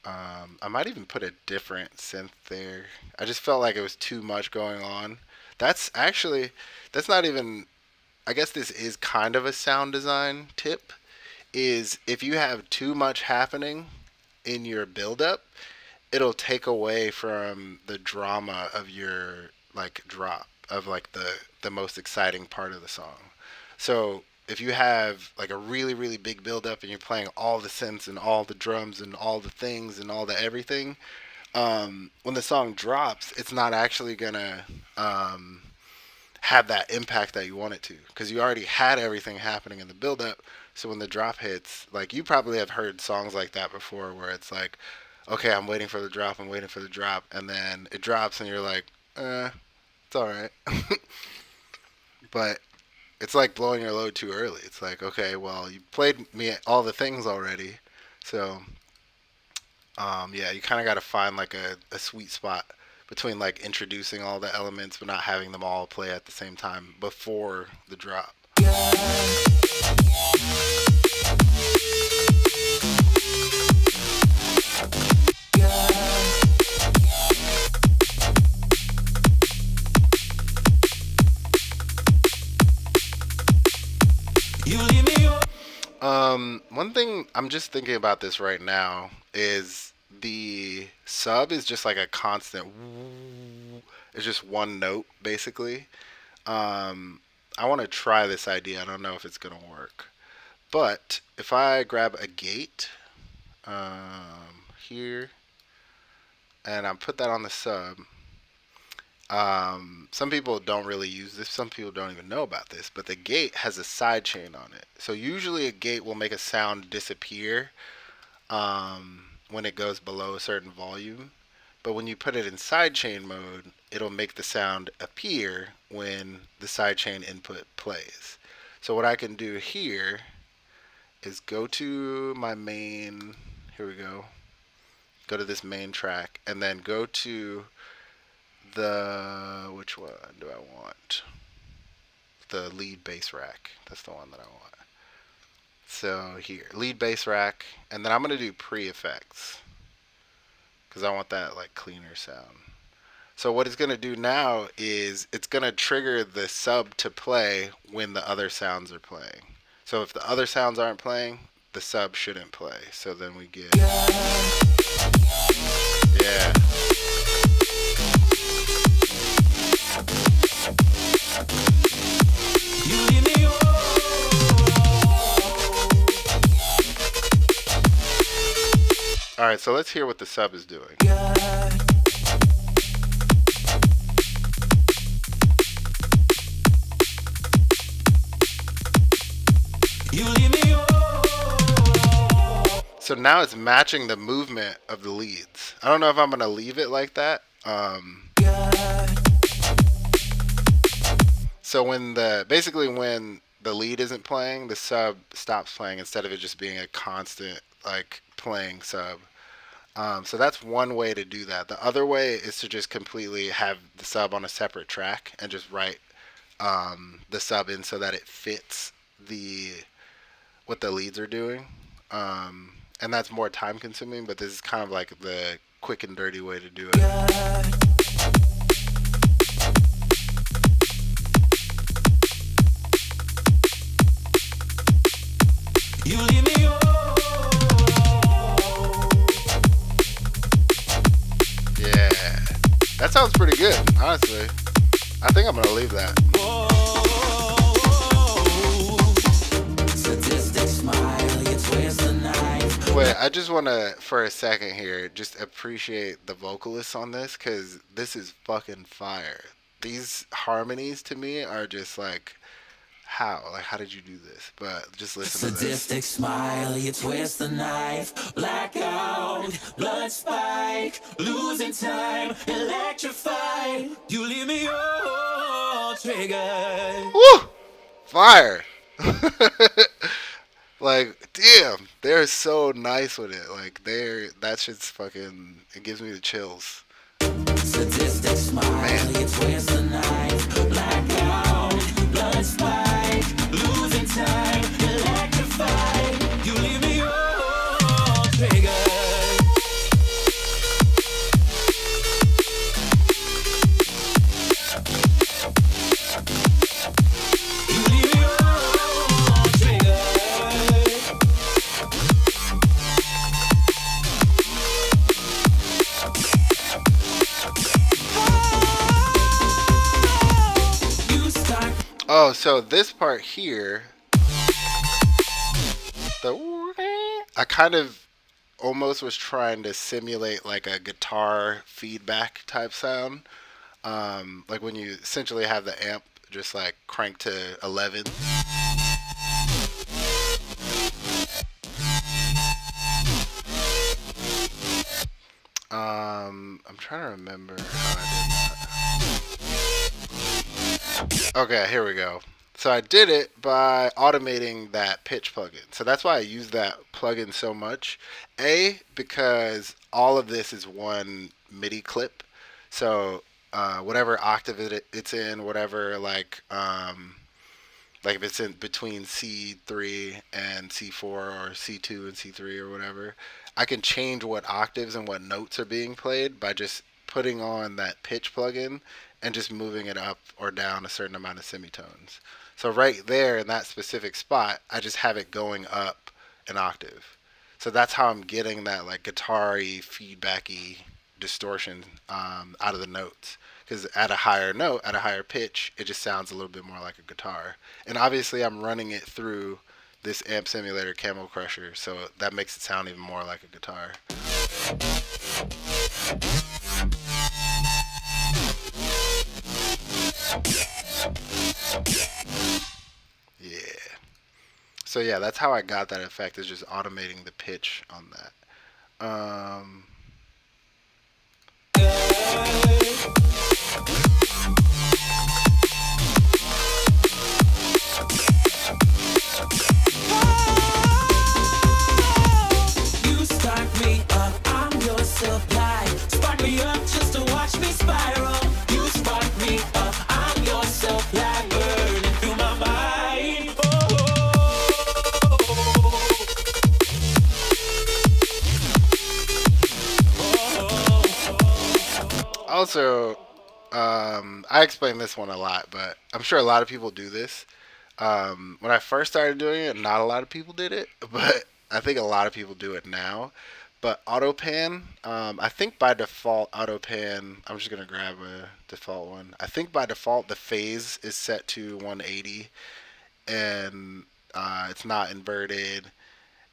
Speaker 1: I might even put a different synth there. I just felt like it was too much going on. That's actually that's not even. I guess this is kind of a sound design tip. Is if you have too much happening in your buildup, it'll take away from the drama of your like drop of like the most exciting part of the song. So if you have like a really big build up and you're playing all the synths and all the drums and all the things and all the everything, when the song drops, it's not actually gonna have that impact that you want it to because you already had everything happening in the build up. So when the drop hits, like you probably have heard songs like that before where it's like, okay, I'm waiting for the drop, I'm waiting for the drop, and then it drops and you're like, it's all right. But it's like blowing your load too early. It's like, okay, well, you played me all the things already, so yeah, you kind of got to find like a sweet spot between like introducing all the elements but not having them all play at the same time before the drop. One thing I'm just thinking about this right now is the sub is just like a constant. It's just one note basically. I want to try this idea. I don't know if it's gonna work, but if I grab a gate here and I put that on the sub, some people don't really use this. Some people don't even know about this, but the gate has a side chain on it. So usually a gate will make a sound disappear when it goes below a certain volume. But when you put it in sidechain mode, it'll make the sound appear when the sidechain input plays. So what I can do here is go to my main, here we go to this main track, and then go to which one do I want? The lead bass rack. That's the one that I want. So here, lead bass rack, and then I'm going to do pre-effects because I want that like cleaner sound. So what it's going to do now is it's going to trigger the sub to play when the other sounds are playing. So if the other sounds aren't playing, the sub shouldn't play. So then we get, yeah. All right, so let's hear what the sub is doing. So now it's matching the movement of the leads. I don't know if I'm gonna leave it like that. So when when the lead isn't playing, the sub stops playing instead of it just being a constant like playing sub. So that's one way to do that. The other way is to just completely have the sub on a separate track and just write the sub in so that it fits what the leads are doing. And that's more time consuming, but this is kind of like the quick and dirty way to do it.
Speaker 2: You leave me
Speaker 1: Yeah, that sounds pretty good, honestly. I think I'm gonna leave that.
Speaker 2: sadistic smile. You twist the knife.
Speaker 1: Wait, I just want to, for a second here, just appreciate the vocalists on this because this is fucking fire. These harmonies to me are just like, how? Like, how did you do this? But just listen to this.
Speaker 2: Sadistic smile, you twist the knife. Blackout, blood spike, losing time, electrified. You leave me all triggered.
Speaker 1: Woo! Fire! Like, damn, they're so nice with it. Like, that shit's fucking, it gives me the chills.
Speaker 2: Sadistic smile,
Speaker 1: Man.
Speaker 2: you twist the knife. Blackout, blood spike, losing time, electrified. You leave me all triggered. You leave me all triggered. You start.
Speaker 1: Oh, so this part here, I kind of almost was trying to simulate like a guitar feedback type sound. Like when you essentially have the amp just like cranked to 11. I'm trying to remember how I did that. Okay, here we go. So I did it by automating that pitch plugin. So that's why I use that plugin so much. A, because all of this is one MIDI clip. So whatever octave it's in, whatever like if it's in between C3 and C4 or C2 and C3 or whatever, I can change what octaves and what notes are being played by just putting on that pitch plugin and just moving it up or down a certain amount of semitones. So right there in that specific spot, I just have it going up an octave. So that's how I'm getting that like guitar-y, feedbacky distortion out of the notes. Because at a higher note, at a higher pitch, it just sounds a little bit more like a guitar. And obviously, I'm running it through this amp simulator Camel Crusher, so that makes it sound even more like a guitar. Yeah. So yeah, that's how I got that effect, is just automating the pitch on that.
Speaker 2: You spark me up, I'm your supply. Spark me up just to watch me spiral. You spark me up, I'm your supply. Burning through my mind.
Speaker 1: Also, I explain this one a lot, but I'm sure a lot of people do this. When I first started doing it, not a lot of people did it, but I think a lot of people do it now. But autopan, I think by default, autopan, I'm just going to grab a default one. I think by default, the phase is set to 180 and it's not inverted.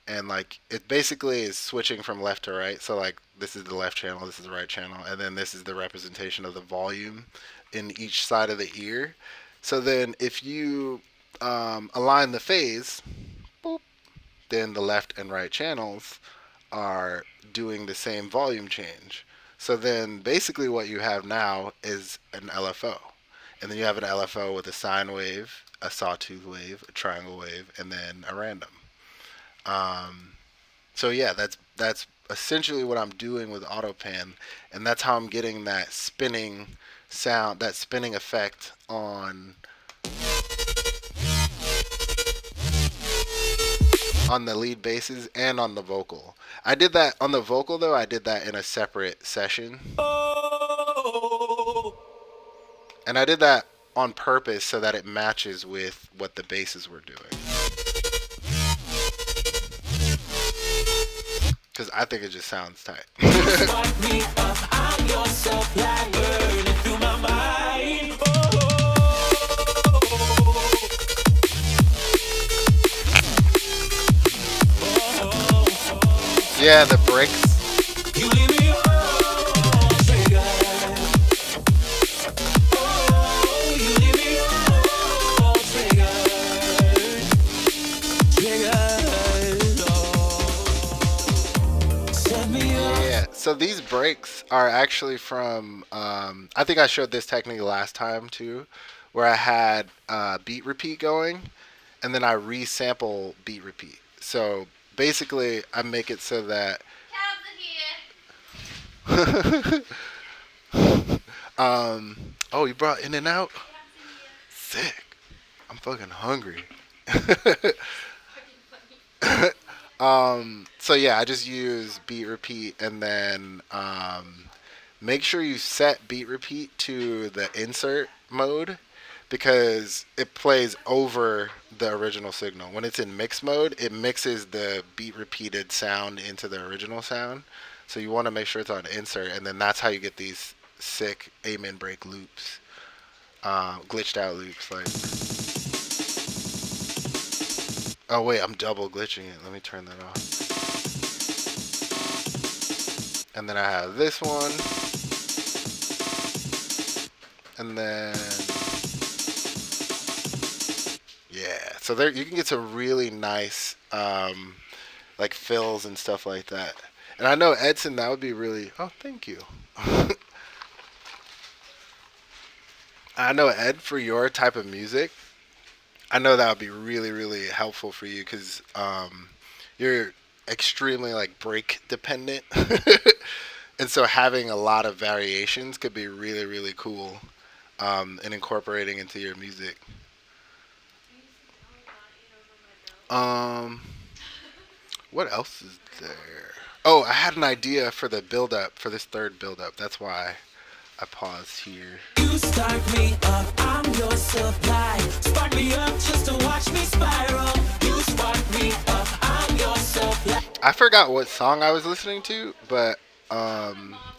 Speaker 1: And like it basically is switching from left to right. So like this is the left channel, this is the right channel, and then this is the representation of the volume in each side of the ear. So then if you align the phase, boop, then the left and right channels are doing the same volume change. So then basically what you have now is an LFO. And then you have an LFO with a sine wave, a sawtooth wave, a triangle wave, and then a random. Um, so yeah, that's essentially what I'm doing with AutoPan, and that's how I'm getting that spinning sound, that spinning effect on the lead basses and on the vocal. I did that on the vocal though. I did that in a separate session, and I did that on purpose so that it matches with what the basses were doing. because I think it just sounds tight.
Speaker 2: You spark me up, I'm your supply, burning through my mind.
Speaker 1: Yeah, the breaks.
Speaker 2: You leave me on trigger. Oh, you leave me on trigger. Oh, set me
Speaker 1: Yeah.
Speaker 2: up.
Speaker 1: So these breaks are actually from. I think I showed this technique last time too, where I had beat repeat going, and then I resample beat repeat. So basically, I make it so that. Oh, you brought In and Out? Sick. I'm fucking hungry. So yeah, I just use beat repeat and then make sure you set beat repeat to the insert mode because it plays over the original signal. When it's in mix mode, it mixes the beat repeated sound into the original sound. So you want to make sure it's on insert, and then that's how you get these sick amen break loops, glitched out loops. Like, oh wait, I'm double glitching it. Let me turn that off. And then I have this one, and then yeah. So there you can get some really nice like fills and stuff like that. And I know Edson, that would be really. Oh, thank you. I know Ed, for your type of music, I know that would be really really helpful for you because you're extremely like break dependent, and so having a lot of variations could be really really cool, and incorporating into your music. Um, what else is there? Oh, I had an idea for the build up for this third build up. That's why I paused here.
Speaker 2: You start me up, I'm your supply. Spark me up just to watch me spiral. You spark me up, I'm your supply.
Speaker 1: I forgot what song I was listening to, but I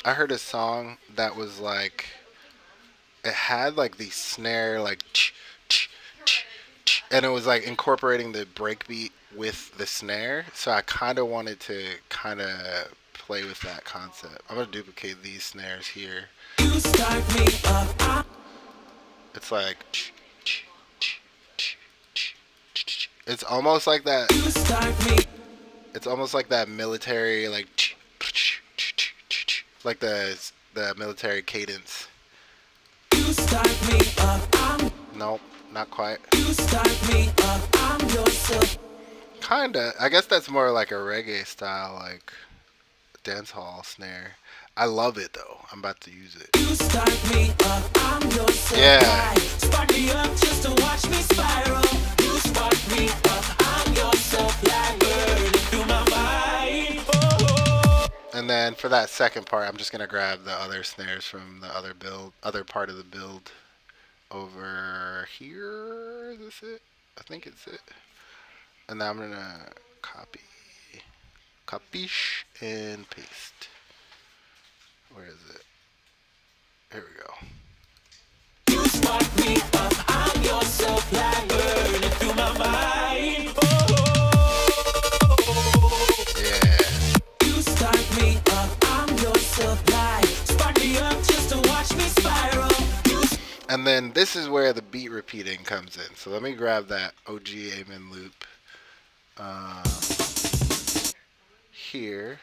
Speaker 1: heard a song that was like it had like the snare like and it was like incorporating the breakbeat with the snare. So I kind of wanted to kind of play with that concept. I'm gonna duplicate these snares here.
Speaker 2: You start me up,
Speaker 1: It's like it's almost like that.
Speaker 2: you start me.
Speaker 1: It's almost like that military like the military cadence.
Speaker 2: You start me up,
Speaker 1: Nope, not quite.
Speaker 2: you start me up, I'm your supply.
Speaker 1: Kinda. I guess that's more like a reggae style, like dance hall snare. I love it though. I'm about to use it.
Speaker 2: You start me up, I'm your
Speaker 1: Yeah.
Speaker 2: supply. Spark me up just to watch me spiral. You spark me up, I'm your supply. Burning through my mind. Oh.
Speaker 1: And then for that second part, I'm just gonna grab the other snares from the other part of the build over here. Is this it? I think it's it. And then I'm gonna copy, and paste. Where is it? Here we go.
Speaker 2: You spark me up, I'm your supply. Burning through my mind. Oh.
Speaker 1: Yeah.
Speaker 2: You start me up, I'm your supply. Spark me up just to watch me spiral. You
Speaker 1: And then this is where the beat repeating comes in. So let me grab that OG Amen loop here.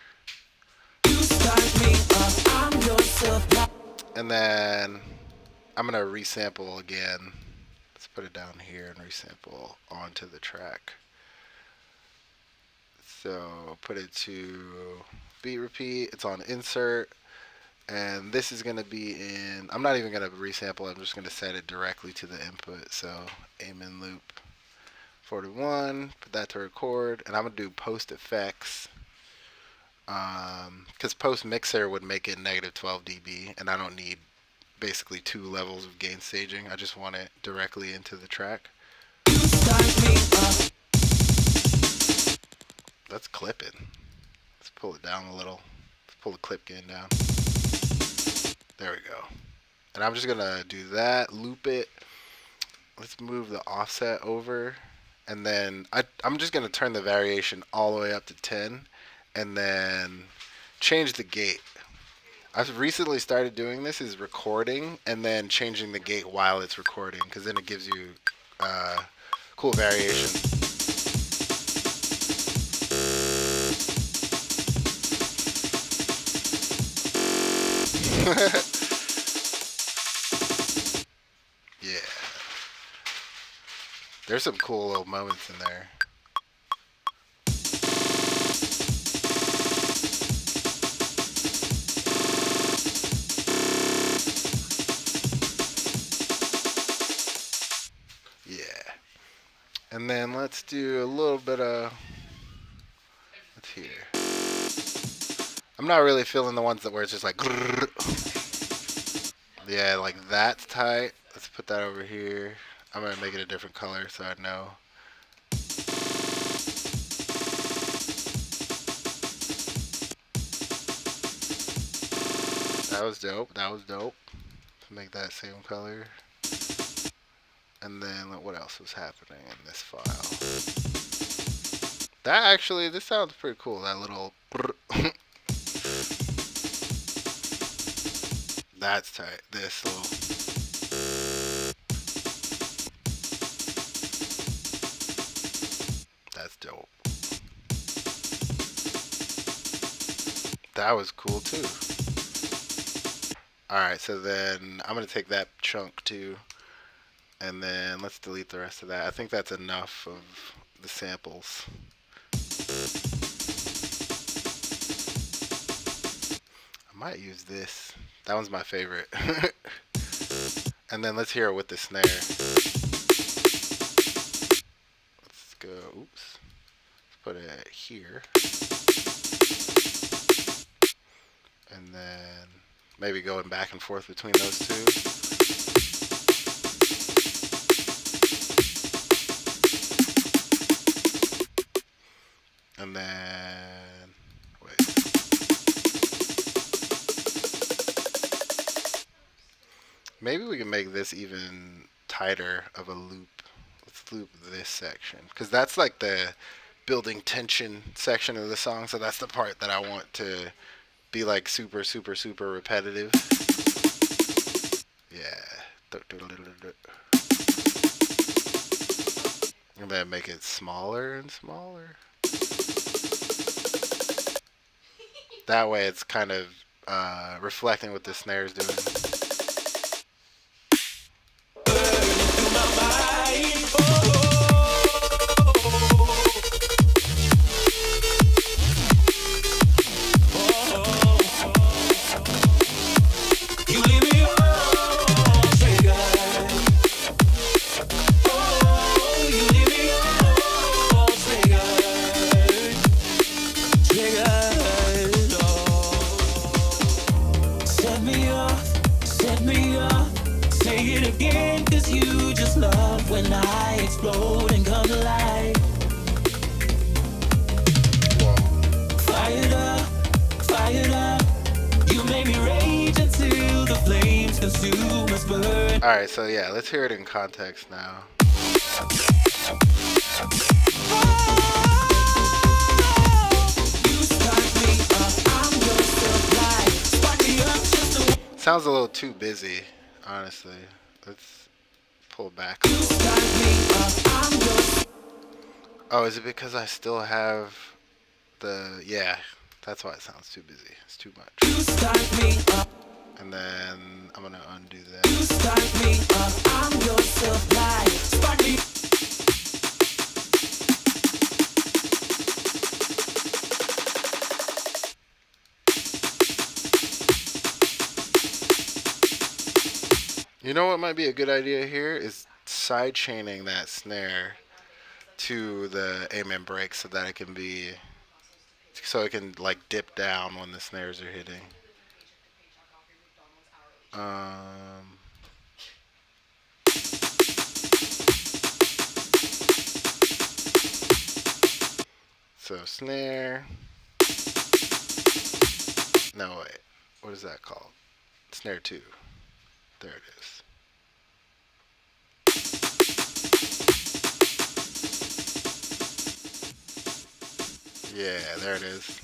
Speaker 2: start me up, I'm your supply.
Speaker 1: And then I'm going to resample again. Let's put it down here and resample onto the track. So put it to beat repeat. It's on insert. And this is going to be in, I'm not even going to resample, I'm just going to set it directly to the input. So Amen loop 41, put that to record, and I'm going to do post effects. Because post mixer would make it negative 12 dB, and I don't need basically two levels of gain staging. I just want it directly into the track.
Speaker 2: Start me up.
Speaker 1: That's clipping. Let's pull it down a little. Let's pull the clip gain down. There we go. And I'm just gonna do that, loop it. Let's move the offset over. And then I'm just gonna turn the variation all the way up to 10 and then change the gate. I've recently started doing this is recording and then changing the gate while it's recording because then it gives you cool variation. Yeah. There's some cool little moments in there. Yeah. And then let's do a little bit of, let's hear. I'm not really feeling the ones that where it's just like, yeah, like that's tight. Let's put that over here. I'm gonna make it a different color so I know. That was dope. That was dope. Make that same color. And then what else was happening in this file? That actually, this sounds pretty cool. That little. That's tight. This little. That's dope. That was cool too. Alright, so then I'm going to take that chunk too. And then let's delete the rest of that. I think that's enough of the samples. I might use this. That one's my favorite. And then let's hear it with the snare. Let's go. Oops. Let's put it here. And then maybe going back and forth between those two. And then, wait. Maybe we can make this even tighter of a loop. Let's loop this section. Because that's like the building tension section of the song. So that's the part that I want to be like super, super, super repetitive. Yeah. And then make it smaller and smaller. That way it's kind of reflecting what the snare's doing. Alright, so yeah, let's hear it in context now. Sounds a little too busy, honestly. Let's pull back a little. Oh, is it because I still have the... Yeah, that's why it sounds too busy. It's too much. And then I'm gonna undo that. You know what might be a good idea here is side chaining that snare to the amen break so that it can be, so it can like dip down when the snares are hitting. So snare, No, wait. What is that called? Snare 2. There it is. Yeah, there it is.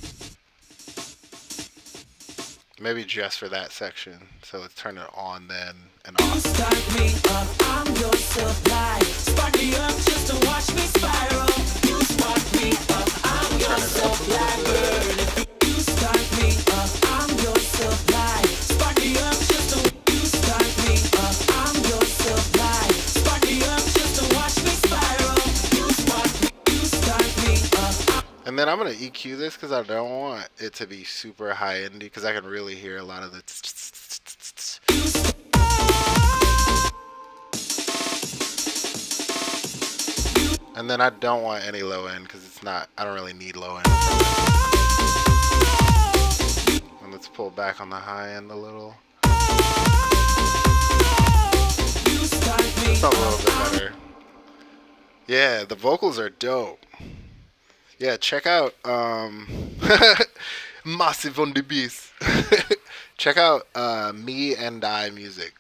Speaker 1: Maybe just for that section. So let's turn it on then and
Speaker 2: You
Speaker 1: off.
Speaker 2: start me up, I'm your supply. Spark me up just to watch me spiral. You spark me up, I'm
Speaker 1: We'll
Speaker 2: your
Speaker 1: turn it up a little
Speaker 2: supply.
Speaker 1: bit.
Speaker 2: Burn it. You start me up, I'm your supply. Spark me up just to you start me up, I'm your supply. Spark me up just to watch me spiral. You start me up.
Speaker 1: And then I'm gonna EQ this because I don't want it to be super high endy because I can really hear a lot of the. And then I don't want any low end because it's not. I don't really need low end from it. And let's pull back on the high end a little.
Speaker 2: You start me
Speaker 1: That's a little
Speaker 2: up.
Speaker 1: bit better. Yeah, the vocals are dope. Yeah, check out Massive on the Beast. Check out Me and I music.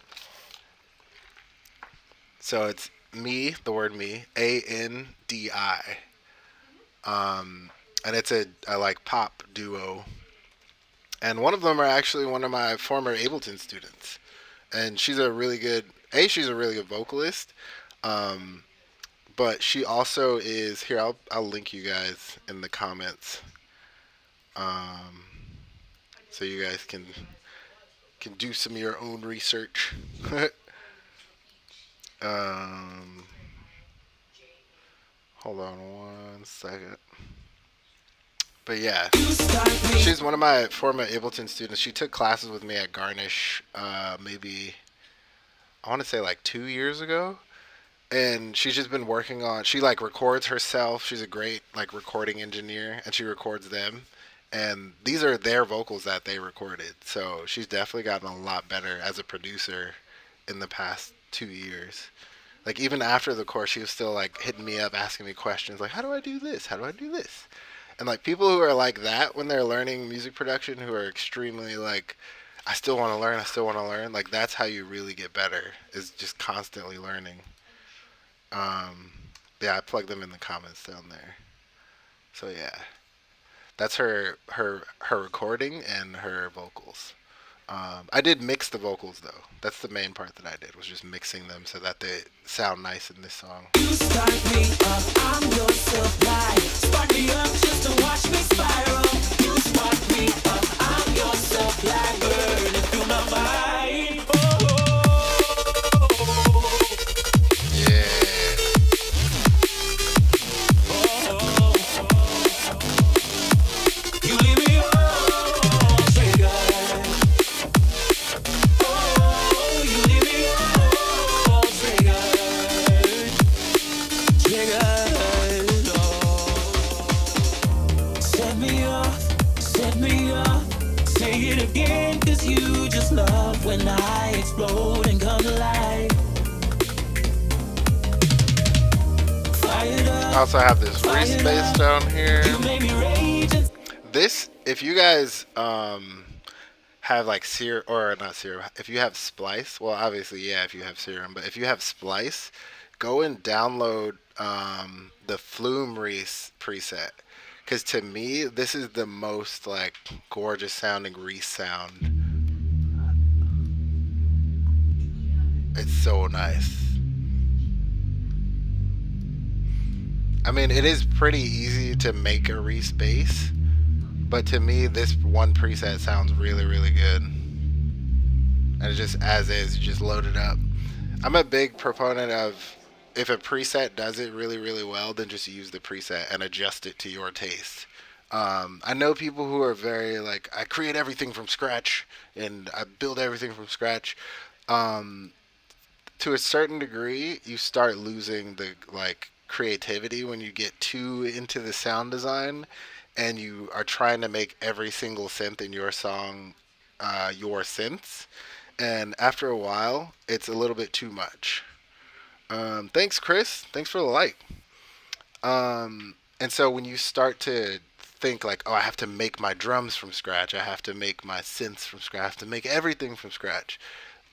Speaker 1: So it's me, the word me, ANDI. And it's a like pop duo. And one of them are actually one of my former Ableton students. And she's a really good she's a really good vocalist. Um, but she also is here. I'll link you guys in the comments, um, so you guys can do some of your own research. um, hold on one second. But yeah,
Speaker 2: You start me.
Speaker 1: she's one of my former Ableton students. She took classes with me at Garnish, maybe I want to say like 2 years ago. And she's just been working on. She like records herself. She's a great like recording engineer, and she records them. And these are their vocals that they recorded. So she's definitely gotten a lot better as a producer in the past 2 years. Like even after the course, she was still like hitting me up, asking me questions like, "How do I do this? How do I do this?" And like people who are like that when they're learning music production, who are extremely like, "I still want to learn. I still want to learn." Like that's how you really get better. Is just constantly learning. Um, yeah, I plugged them in the comments down there. So yeah, that's her recording and her vocals. I did mix the vocals though. That's the main part that I did was just mixing them so that they sound nice in this song.
Speaker 2: You start me up, I'm your supply. Spark me up just to watch me spiral. You spark me up, I'm your supply. Burn it through my mind.
Speaker 1: Yeah,
Speaker 2: You leave me on trigger. Oh, you leave me on trigger. Trigger. Oh. Set me off. Say it again, 'cause you just love when I explode and come alive. Fired
Speaker 1: I
Speaker 2: up,
Speaker 1: also have this
Speaker 2: fired
Speaker 1: respace
Speaker 2: up.
Speaker 1: down here.
Speaker 2: You made me rage and
Speaker 1: This, if you guys have like Serum or not Serum, if you have Splice, well obviously yeah, if you have Serum, but if you have Splice, go and download the Flume Reese preset. Because to me, this is the most like gorgeous sounding Reese sound. It's so nice. I mean, it is pretty easy to make a Reese bass, but to me, this one preset sounds really, really good. And it just as is, you just load it up. I'm a big proponent of if a preset does it really, really well, then just use the preset and adjust it to your taste. I know people who are very like, I create everything from scratch and I build everything from scratch. Um, to a certain degree, you start losing the like creativity when you get too into the sound design and you are trying to make every single synth in your song your synths. And after a while, it's a little bit too much. Thanks, Chris. Thanks for the like. And so when you start to think like, oh, I have to make my drums from scratch. I have to make my synths from scratch. I have to make everything from scratch.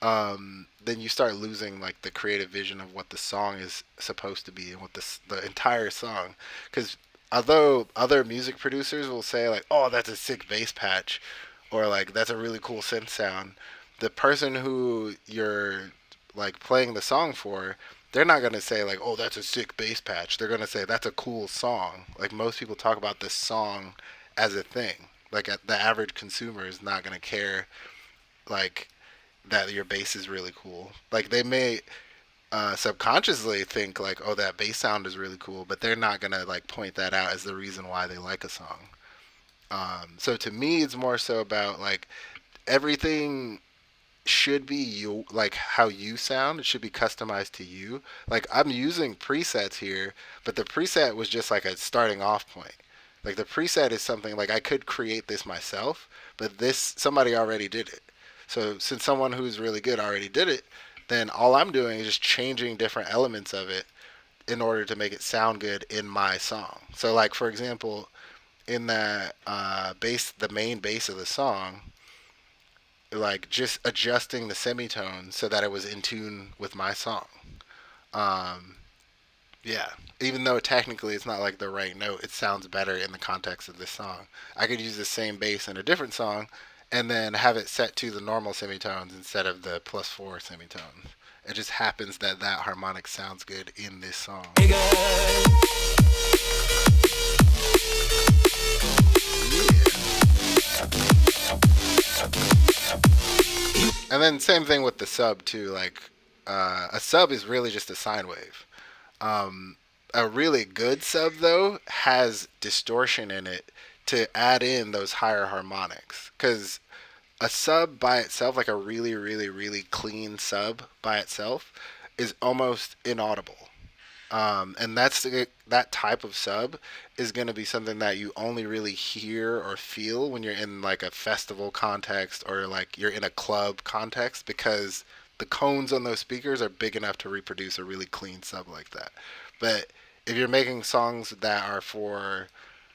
Speaker 1: Then you start losing like the creative vision of what the song is supposed to be and what the entire song. Because although other music producers will say like, oh, that's a sick bass patch, or like that's a really cool synth sound, the person who you're like playing the song for, they're not gonna say like, oh, that's a sick bass patch. They're gonna say that's a cool song. Like most people talk about this song as a thing. Like the average consumer is not gonna care like that your bass is really cool. Like they may subconsciously think like, oh, that bass sound is really cool, but they're not gonna like point that out as the reason why they like a song. So to me, it's more so about like everything should be you, like how you sound. It should be customized to you. Like I'm using presets here, but the preset was just like a starting off point. Like the preset is something like I could create this myself, but this somebody already did it. So since someone who's really good already did it, then all I'm doing is just changing different elements of it in order to make it sound good in my song. So like for example, in that bass, the main bass of the song, like just adjusting the semitones so that it was in tune with my song. Um, yeah, even though technically it's not like the right note, it sounds better in the context of this song. I could use the same bass in a different song and then have it set to the normal semitones instead of the +4 semitones. It just happens that that harmonic sounds good in this song. Yeah. And then same thing with the sub too. Like a sub is really just a sine wave. Um, a really good sub though has distortion in it to add in those higher harmonics. Because a sub by itself, like a really, really, really clean sub by itself, is almost inaudible. And that type of sub is going to be something that you only really hear or feel when you're in like a festival context or like you're in a club context because the cones on those speakers are big enough to reproduce a really clean sub like that. But if you're making songs that are for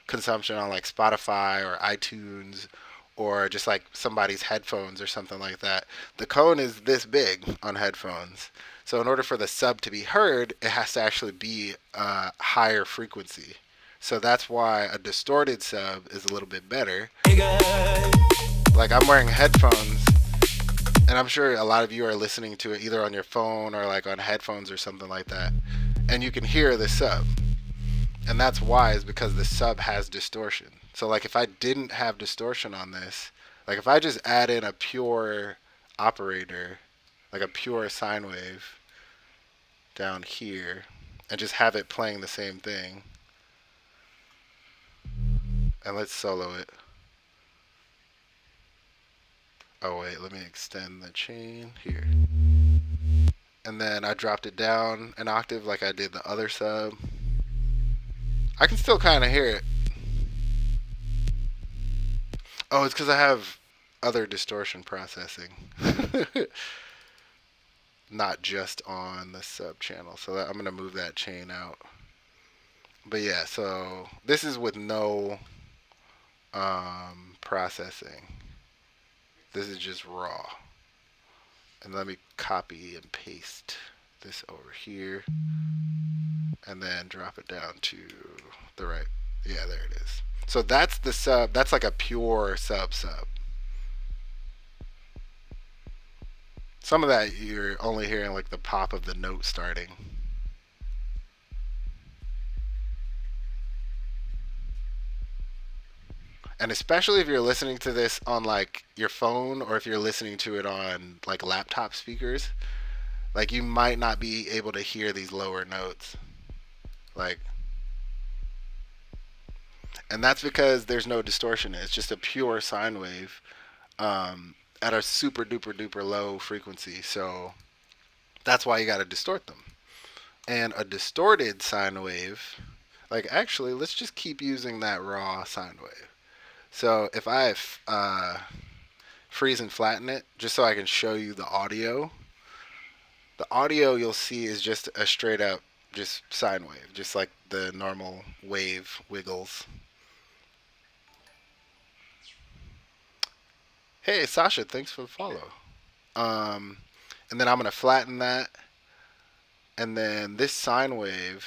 Speaker 1: consumption on like Spotify or iTunes or just like somebody's headphones or something like that, the cone is this big on headphones. So in order for the sub to be heard, it has to actually be a higher frequency. So that's why a distorted sub is a little bit better. Like I'm wearing headphones, and I'm sure a lot of you are listening to it either on your phone or like on headphones or something like that, and you can hear the sub. And that's why is because the sub has distortion. So like if I didn't have distortion on this, like if I just add in a pure operator, like a pure sine wave down here, and just have it playing the same thing, and let's solo it. Oh wait, let me extend the chain here. And then I dropped it down an octave like I did the other sub. I can still kind of hear it. Oh, it's because I have other distortion processing, not just on the sub channel. So I'm gonna move that chain out. But yeah, so this is with no processing. This is just raw. And let me copy and paste this over here, and then drop it down to the right. Yeah, there it is. So that's the sub. That's like a pure sub sub. Some of that you're only hearing like the pop of the note starting. And especially if you're listening to this on like your phone or if you're listening to it on like laptop speakers, like you might not be able to hear these lower notes. Like, and that's because there's no distortion. It's just a pure sine wave at a super duper duper low frequency. So that's why you got to distort them. And a distorted sine wave, like actually, let's just keep using that raw sine wave. So if I freeze and flatten it, just so I can show you the audio you'll see is just a straight up just sine wave, just like the normal wave wiggles. Hey, Sasha, thanks for the follow. Um, and then I'm gonna flatten that, and then this sine wave.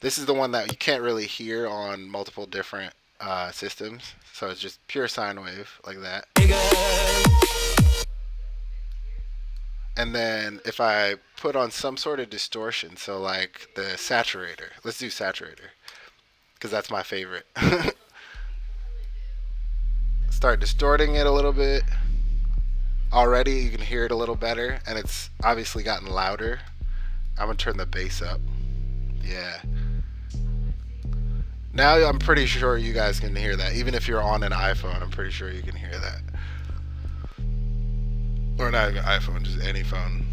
Speaker 1: This is the one that you can't really hear on multiple different systems, so it's just pure sine wave like that. And then if I put on some sort of distortion, so like the saturator, let's do saturator because that's my favorite. Start distorting it a little bit. Already you can hear it a little better, and it's obviously gotten louder. I'm gonna turn the bass up. Yeah. Now I'm pretty sure you guys can hear that. Even if you're on an iPhone, I'm pretty sure you can hear that. Or not even iPhone, just any phone.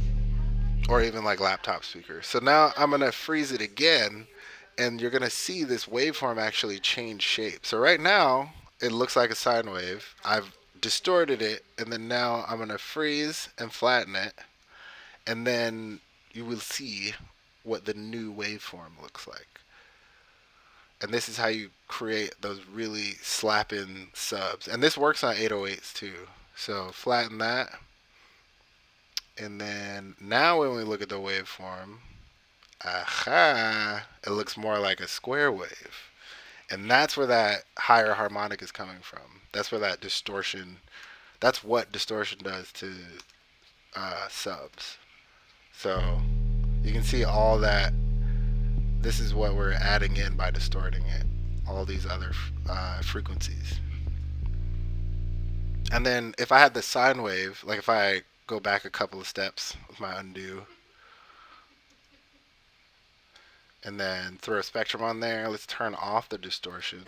Speaker 1: Or even like laptop speakers. So now I'm gonna freeze it again, and you're gonna see this waveform actually change shape. So right now it looks like a sine wave. I've distorted it, and then now I'm gonna freeze and flatten it, and then you will see what the new waveform looks like. And this is how you create those really slapping subs. And this works on 808s too. So flatten that, and then now when we look at the waveform, aha, it looks more like a square wave. And that's where that higher harmonic is coming from. That's where that distortion, that's what distortion does to subs. So you can see all that. This is what we're adding in by distorting it. All these other frequencies. And then if I had the sine wave, like if I go back a couple of steps with my undo, and then throw a spectrum on there. Let's turn off the distortion.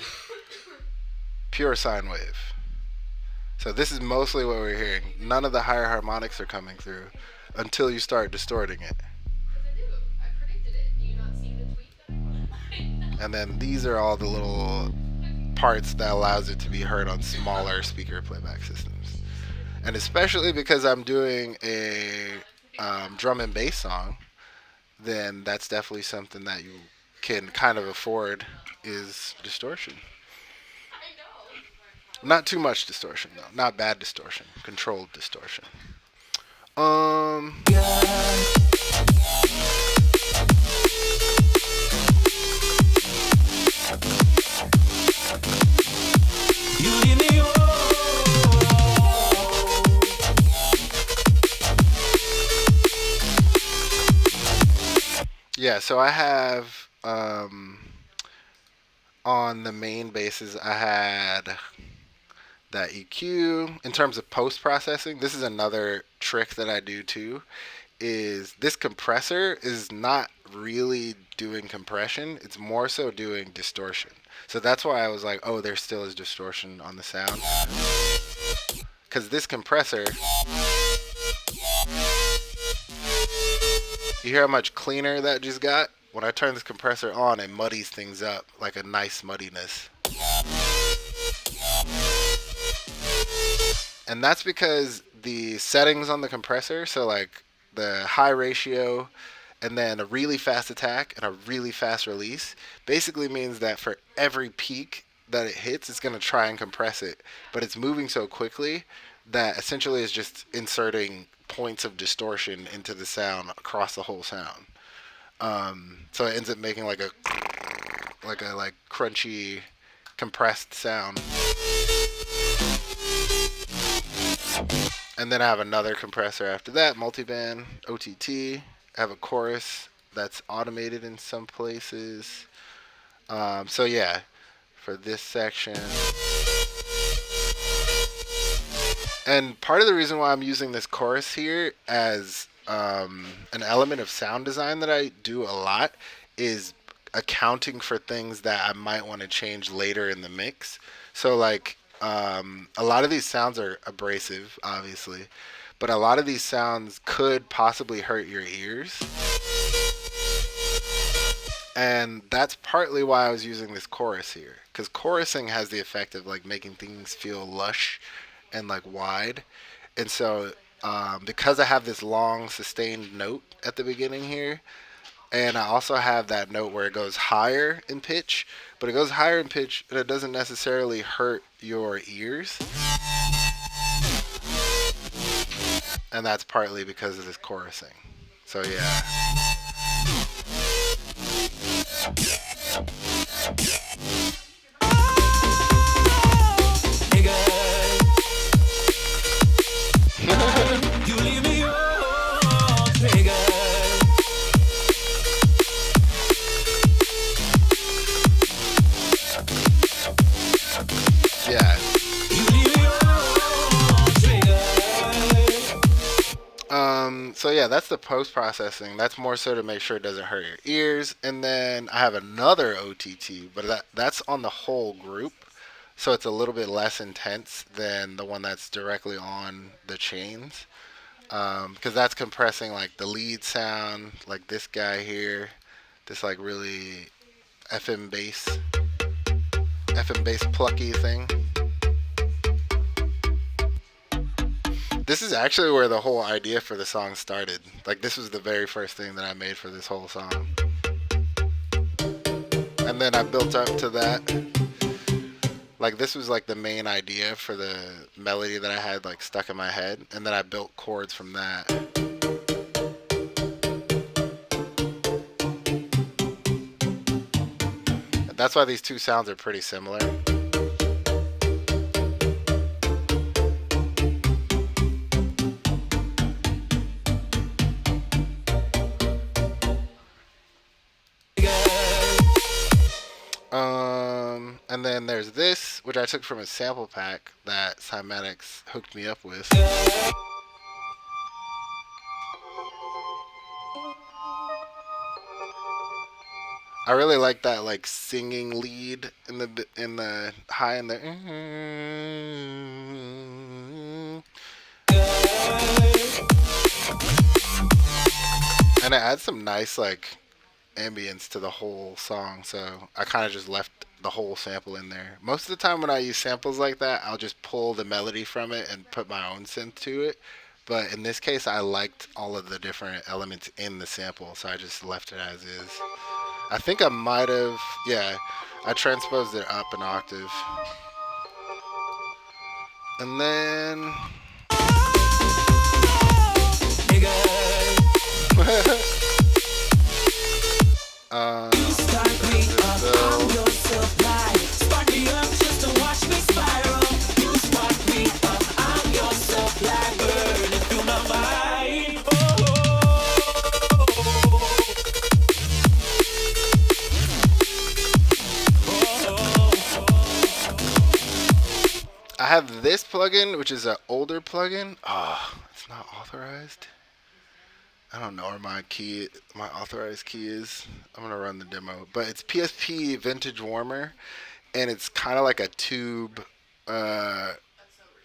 Speaker 1: Pure sine wave. So this is mostly what we're hearing. None of the higher harmonics are coming through until you start distorting it. And then these are all the little parts that allows it to be heard on smaller speaker playback systems. And especially because I'm doing a drum and bass song, then that's definitely something that you can kind of afford is distortion. Not too much distortion though. Not bad distortion. Controlled distortion. Um yeah, so I have on the main bases I had that EQ in terms of post processing. This is another trick that I do too is this compressor is not really doing compression, it's more so doing distortion. So that's why I was like, oh, there still is distortion on the sound. Because this compressor, you hear how much cleaner that just got? When I turn this compressor on, it muddies things up like a nice muddiness. And that's because the settings on the compressor, so like the high ratio and then a really fast attack and a really fast release, basically means that for every peak that it hits, it's going to try and compress it. But it's moving so quickly that essentially is just inserting points of distortion into the sound across the whole sound. So it ends up making like crunchy, compressed sound. And then I have another compressor after that, multiband, OTT. I have a chorus that's automated in some places. So yeah, for this section. And part of the reason why I'm using this chorus here as an element of sound design that I do a lot is accounting for things that I might want to change later in the mix. So like a lot of these sounds are abrasive, obviously, but a lot of these sounds could possibly hurt your ears. And that's partly why I was using this chorus here, because chorusing has the effect of like making things feel lush and like wide. And so because I have this long sustained note at the beginning here, and I also have that note where it goes higher in pitch, but it goes higher in pitch and it doesn't necessarily hurt your ears. and that's partly because of this chorusing. So yeah,
Speaker 2: Nigga, you leave me on trigger.
Speaker 1: yeah.
Speaker 2: You leave me on trigger.
Speaker 1: So yeah, that's the post processing. That's more so to make sure it doesn't hurt your ears. And then I have another OTT, but that's on the whole group. So it's a little bit less intense than the one that's directly on the chains. Because that's compressing like the lead sound, like this guy here, this like really FM bass, FM bass plucky thing. This is actually where the whole idea for the song started. Like this was the very first thing that I made for this whole song. And then I built up to that. Like this was like the main idea for the melody that I had like stuck in my head, and then I built chords from that. That's why these two sounds are pretty similar. And then there's this, which I took from a sample pack that Cymatics hooked me up with. I really like that like singing lead in the high in the, and it adds some nice like ambience to the whole song. So I kind of just left the whole sample in there. Most of the time when I use samples like that, I'll just pull the melody from it and put my own synth to it. But in this case, I liked all of the different elements in the sample, so I just left it as is. I think I might have, yeah, I transposed it up an octave. And then.
Speaker 2: Start me up, I'm your supply. Spark me up just to watch me spiral. You spark me up, I'm your supply. Burning through my mind.
Speaker 1: I have this plugin, which is an older plugin. Oh, it's not authorized. I don't know where my authorized key is. I'm gonna run the demo, but it's PSP Vintage Warmer, and it's kind of like a tube uh,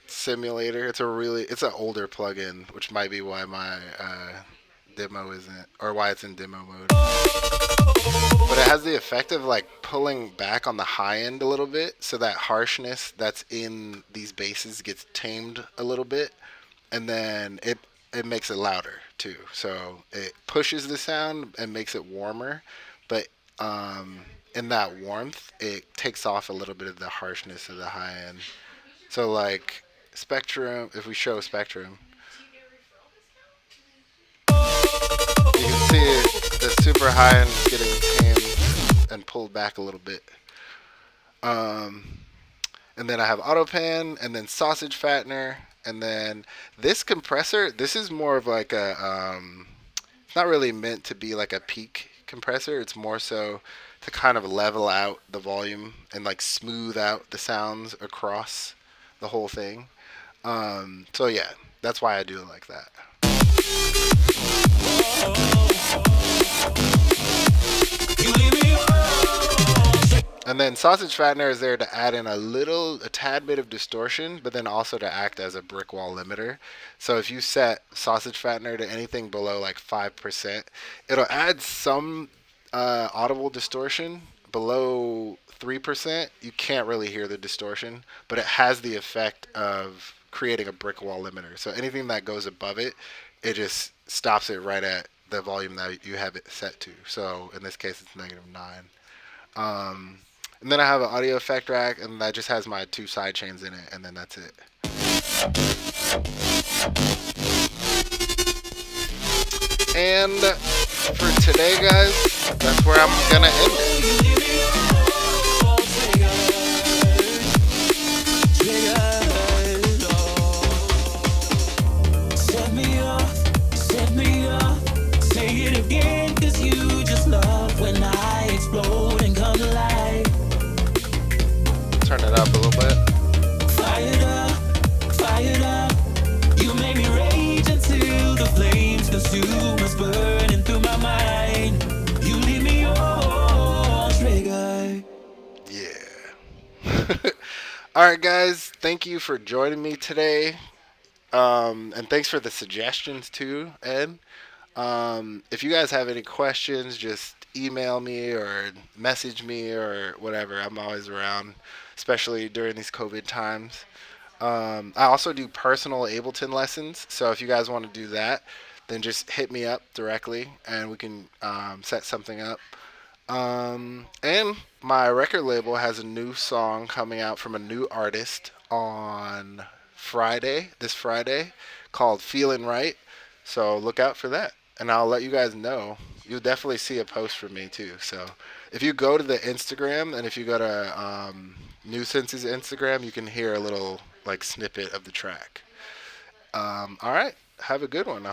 Speaker 1: simulator. It's an older plugin, which might be why my demo isn't, or why it's in demo mode. But it has the effect of like pulling back on the high end a little bit, so that harshness that's in these basses gets tamed a little bit, and then it makes it louder too. So it pushes the sound and makes it warmer, but in that warmth, it takes off a little bit of the harshness of the high end. So like Spectrum, if we show Spectrum, you can see it, the super high end is getting tamed and pulled back a little bit. Um, and then I have Autopan, and then Sausage Fattener, and then this compressor. This is more of like it's not really meant to be like a peak compressor. It's more so to kind of level out the volume and like smooth out the sounds across the whole thing. So yeah, that's why I do it like that. And then Sausage Fattener is there to add in a tad bit of distortion, but then also to act as a brick wall limiter. So if you set Sausage Fattener to anything below like 5%, it'll add some audible distortion. Below 3%, you can't really hear the distortion, but it has the effect of creating a brick wall limiter. So anything that goes above it, it just stops it right at the volume that you have it set to. So in this case, it's -9. And then I have an audio effect rack, and that just has my two side chains in it, and then that's it. And for today, guys, that's where I'm gonna end it.
Speaker 2: You leave me all triggered, set me off, say it again, 'cause you just love when I explode and come to life.
Speaker 1: Turn it up a little bit.
Speaker 2: Fired up, fired up. You make me rage until the flames consume us, burning through my mind. You leave me all triggered.
Speaker 1: Yeah. All right, guys. Thank you for joining me today. And thanks for the suggestions too, Ed. If you guys have any questions, just email me or message me or whatever. I'm always around, especially during these COVID times. I also do personal Ableton lessons, so if you guys want to do that, then just hit me up directly and we can set something up. And my record label has a new song coming out from a new artist on this Friday, called Feeling Right. So look out for that. And I'll let you guys know. You'll definitely see a post from me too. So if you go to the Instagram and if you go to New Sense's Instagram, you can hear a little like snippet of the track. All right. Have a good one.